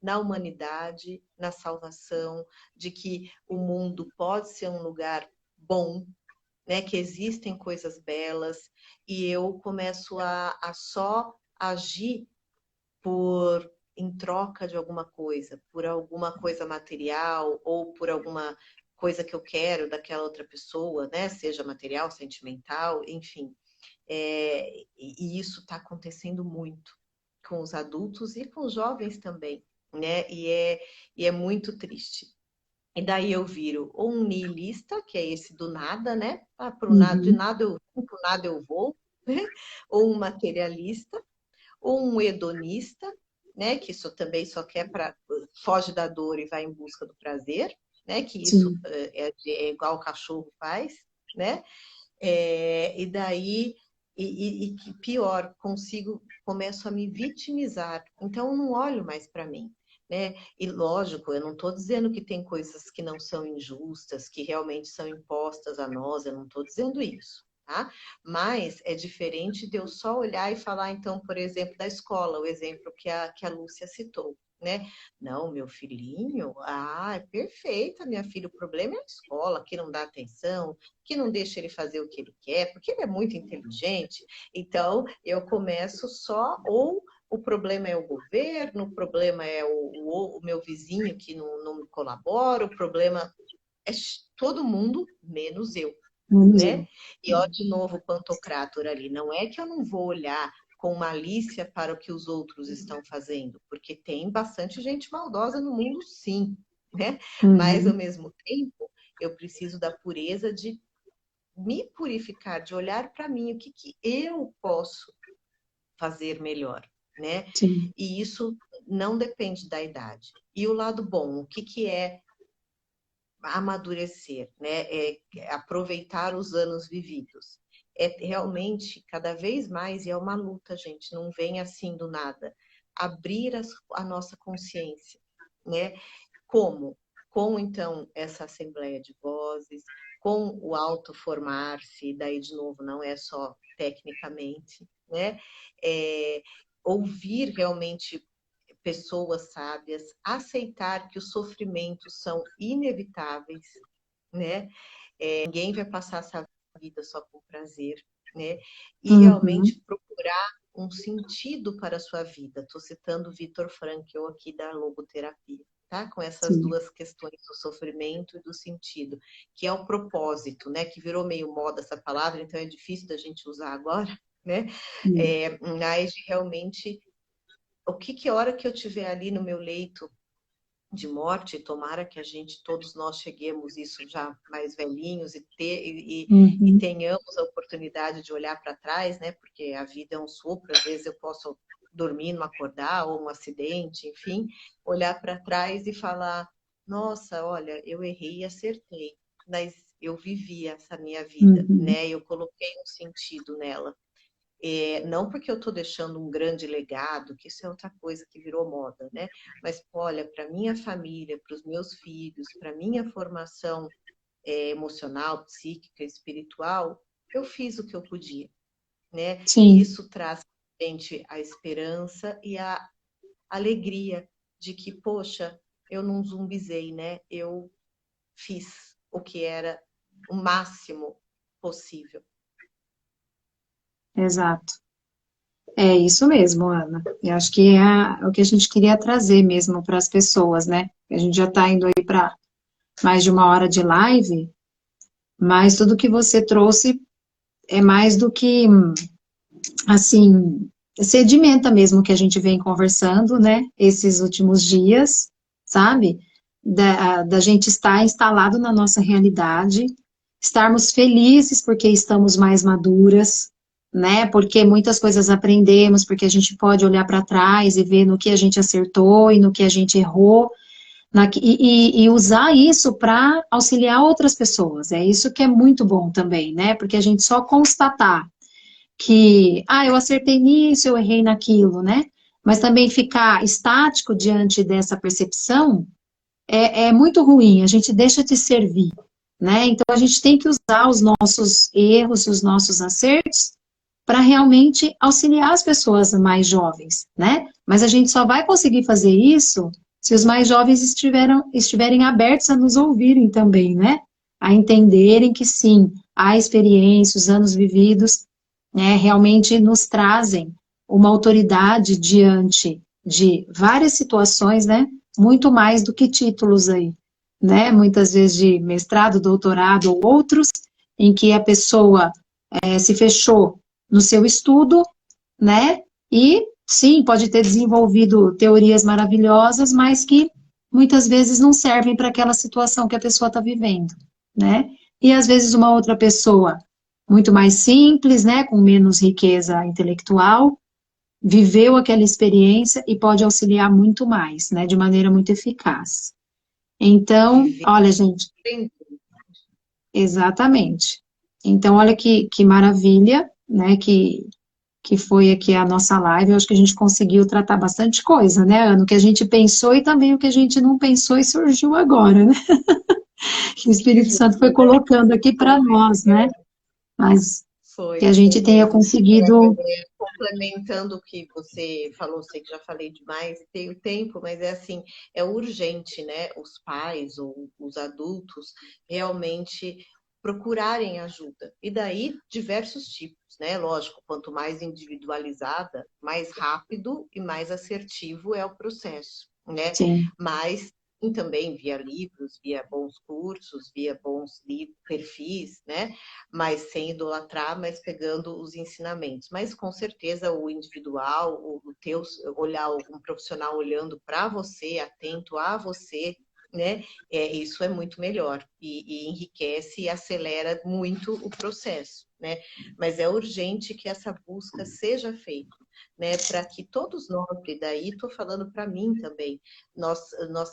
na humanidade, na salvação, de que o mundo pode ser um lugar bom, né? Que existem coisas belas, e eu começo a só agir em troca de alguma coisa, por alguma coisa material ou por alguma coisa que eu quero daquela outra pessoa, né? Seja material, sentimental, enfim. E isso está acontecendo muito. com os adultos e com os jovens também, né? E é muito triste. E daí eu viro ou um niilista, que é esse do nada, né? Ah, pro nada, de nada eu vim, pro nada eu vou, né? Ou um materialista, ou um hedonista, né? Que isso também só quer foge da dor e vai em busca do prazer, né? Que isso é igual o cachorro faz, né? E daí, e que pior, começo a me vitimizar. Então, eu não olho mais para mim, né? E lógico, eu não estou dizendo que tem coisas que não são injustas, que realmente são impostas a nós, eu não estou dizendo isso. Tá? Mas é diferente de eu só olhar e falar, então, por exemplo, da escola, o exemplo que a Lúcia citou, né? Não, meu filhinho, é perfeita, minha filha, o problema é a escola, que não dá atenção, que não deixa ele fazer o que ele quer, porque ele é muito inteligente. Então, eu começo só, ou o problema é o governo, o problema é o meu vizinho que não me colabora, o problema é todo mundo, menos eu. Né? E ó, de novo, o Pantocrátor ali, não é que eu não vou olhar com malícia para o que os outros estão fazendo, porque tem bastante gente maldosa no mundo, sim, né? Mas, ao mesmo tempo, eu preciso da pureza de me purificar, de olhar para mim, o que eu posso fazer melhor, né? Sim. E isso não depende da idade. E o lado bom, o que é amadurecer, né? É aproveitar os anos vividos. É realmente cada vez mais, e é uma luta, gente, não vem assim do nada. Abrir a nossa consciência, né? Como? Com, então, essa assembleia de vozes, com o autoformar-se, daí, de novo, não é só tecnicamente, né? Ouvir realmente pessoas sábias, aceitar que os sofrimentos são inevitáveis, né? Ninguém vai passar essa vida só com prazer, né? E realmente procurar um sentido para a sua vida. Estou citando Viktor Frankl aqui da logoterapia, tá? Com essas duas questões do sofrimento e do sentido, que é o propósito, né? Que virou meio moda essa palavra, então é difícil da gente usar agora, né? Mas realmente a hora que eu estiver ali no meu leito de morte, tomara que todos nós cheguemos isso já mais velhinhos e tenhamos a oportunidade de olhar para trás, né? Porque a vida é um sopro, às vezes eu posso dormir, não acordar, ou um acidente, enfim, olhar para trás e falar, nossa, olha, eu errei e acertei, mas eu vivi essa minha vida, né? Eu coloquei um sentido nela. Não porque eu estou deixando um grande legado, que isso é outra coisa que virou moda, né? Mas, olha, para minha família, para os meus filhos, para minha formação emocional, psíquica, espiritual, eu fiz o que eu podia, né? E isso traz a gente a esperança e a alegria de que, poxa, eu não zumbizei, né? Eu fiz o que era o máximo possível. Exato. É isso mesmo, Ana. Eu acho que é o que a gente queria trazer mesmo para as pessoas, né? A gente já está indo aí para mais de 1 hora de live, mas tudo que você trouxe é mais do que, assim, sedimenta mesmo que a gente vem conversando, né? Esses últimos dias, sabe? Da gente estar instalado na nossa realidade, estarmos felizes porque estamos mais maduras, né? Porque muitas coisas aprendemos, porque a gente pode olhar para trás e ver no que a gente acertou e no que a gente errou, e usar isso para auxiliar outras pessoas. É isso que é muito bom também, né? Porque a gente só constatar que, eu acertei nisso, eu errei naquilo, né? Mas também ficar estático diante dessa percepção é muito ruim, a gente deixa de servir, né? Então a gente tem que usar os nossos erros, os nossos acertos, para realmente auxiliar as pessoas mais jovens, né? Mas a gente só vai conseguir fazer isso se os mais jovens estiverem abertos a nos ouvirem também, né? A entenderem que sim, a experiência, os anos vividos, né, realmente nos trazem uma autoridade diante de várias situações, né? Muito mais do que títulos aí, né? Muitas vezes de mestrado, doutorado ou outros, em que a pessoa se fechou no seu estudo, né? E sim, pode ter desenvolvido teorias maravilhosas, mas que muitas vezes não servem para aquela situação que a pessoa está vivendo, né? E às vezes uma outra pessoa muito mais simples, né, com menos riqueza intelectual, viveu aquela experiência e pode auxiliar muito mais, né, de maneira muito eficaz. Então, Viver. olha, gente, exatamente. Então, olha que maravilha, né, que foi aqui a nossa live. Eu acho que a gente conseguiu tratar bastante coisa, né, Ana? O que a gente pensou e também o que a gente não pensou e surgiu agora, né? Que o Espírito Santo foi colocando aqui para nós, né? Mas que Foi, a foi gente tenha mesmo. conseguido. Complementando o que você falou, sei que já falei demais e tenho tempo, mas é assim, é urgente, né? Os pais ou os adultos realmente procurarem ajuda. E daí, diversos tipos, né? Lógico, quanto mais individualizada, mais rápido e mais assertivo é o processo, né? Sim, Mas e também via livros, via bons cursos, via bons perfis, né? Mas sem idolatrar, mas pegando os ensinamentos. Mas com certeza o individual, o teu olhar, um profissional olhando para você, atento a você, né? Isso é muito melhor e enriquece e acelera muito o processo, né? Mas é urgente que essa busca seja feita, né? Para que todos nós, e daí estou falando para mim também, nós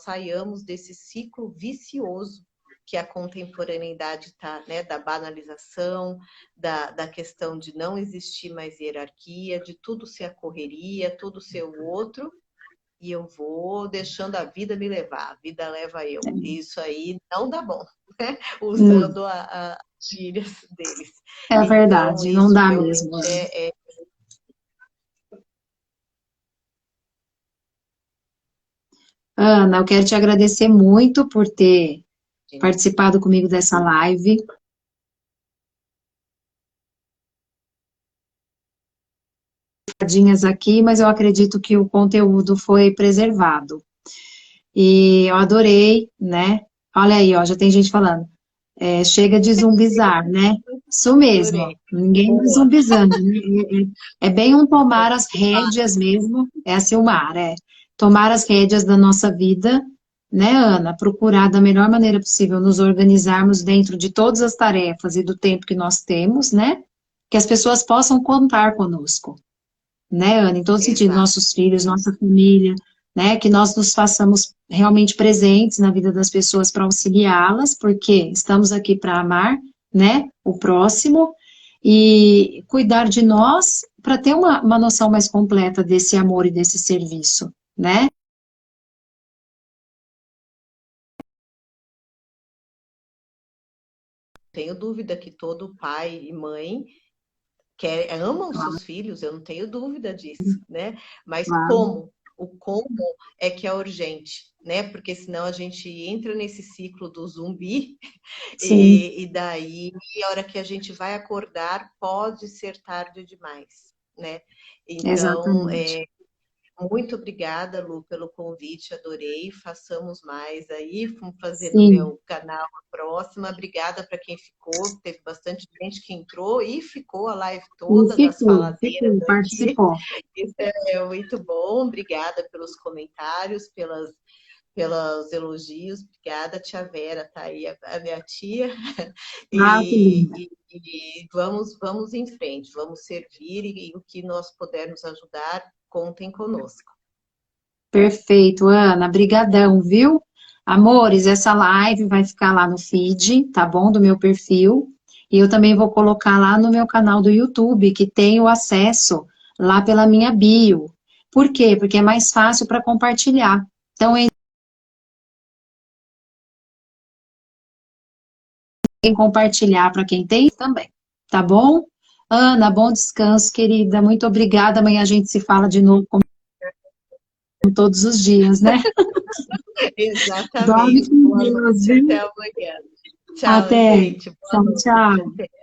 saiamos desse ciclo vicioso que a contemporaneidade está, né, da banalização, da questão de não existir mais hierarquia, de tudo ser a correria, tudo ser o outro, e eu vou deixando a vida me levar, a vida leva eu. Isso aí não dá bom, né? Usando as gírias deles. é Então, verdade, não isso dá realmente mesmo. é Ana, eu quero te agradecer muito por ter participado comigo dessa live. Aqui, mas eu acredito que o conteúdo foi preservado. E eu adorei, né? Olha aí, ó, já tem gente falando. Chega de zumbizar, né? Isso mesmo, ó, adorei. ninguém mais Boa. zumbizando, né? É bem um tomar as rédeas mesmo, é a Silmar, tomar as rédeas da nossa vida, né, Ana? Procurar da melhor maneira possível nos organizarmos dentro de todas as tarefas e do tempo que nós temos, né? Que as pessoas possam contar conosco, né, Ana? Em todo sentido, Exato. nossos filhos, nossa família, né? Que nós nos façamos realmente presentes na vida das pessoas para auxiliá-las, porque estamos aqui para amar, né? O próximo e cuidar de nós para ter uma noção mais completa desse amor e desse serviço, né? Tenho dúvida que todo pai e mãe amam os seus filhos, eu não tenho dúvida disso, né? Mas Claro. como? O como é que é urgente, né? Porque senão a gente entra nesse ciclo do zumbi Sim, e daí, a hora que a gente vai acordar, pode ser tarde demais, né? Então, exatamente. muito obrigada, Lu, pelo convite, adorei. Façamos mais aí, vamos fazer no Sim, meu canal a próxima. Obrigada para quem ficou, teve bastante gente que entrou e ficou a live toda das faladeiras ficou, aqui. participou. Isso é muito bom. Obrigada pelos comentários, pelos elogios. Obrigada, tia Vera, tá aí a minha tia. Ah, que lindo. E vamos em frente, vamos servir e o que nós pudermos ajudar, contem conosco. Perfeito, Ana, brigadão, viu? Amores, essa live vai ficar lá no feed, tá bom? Do meu perfil. E eu também vou colocar lá no meu canal do YouTube, que tem o acesso lá pela minha bio. Por quê? Porque é mais fácil para compartilhar. Então, em compartilhar para quem tem também, tá bom? Ana, bom descanso, querida. Muito obrigada. Amanhã a gente se fala de novo, como todos os dias, né? Dorme Exatamente. com Boa Deus, noite, viu? até amanhã. Tchau, Até. gente. Boa Tchau, noite. tchau. Até.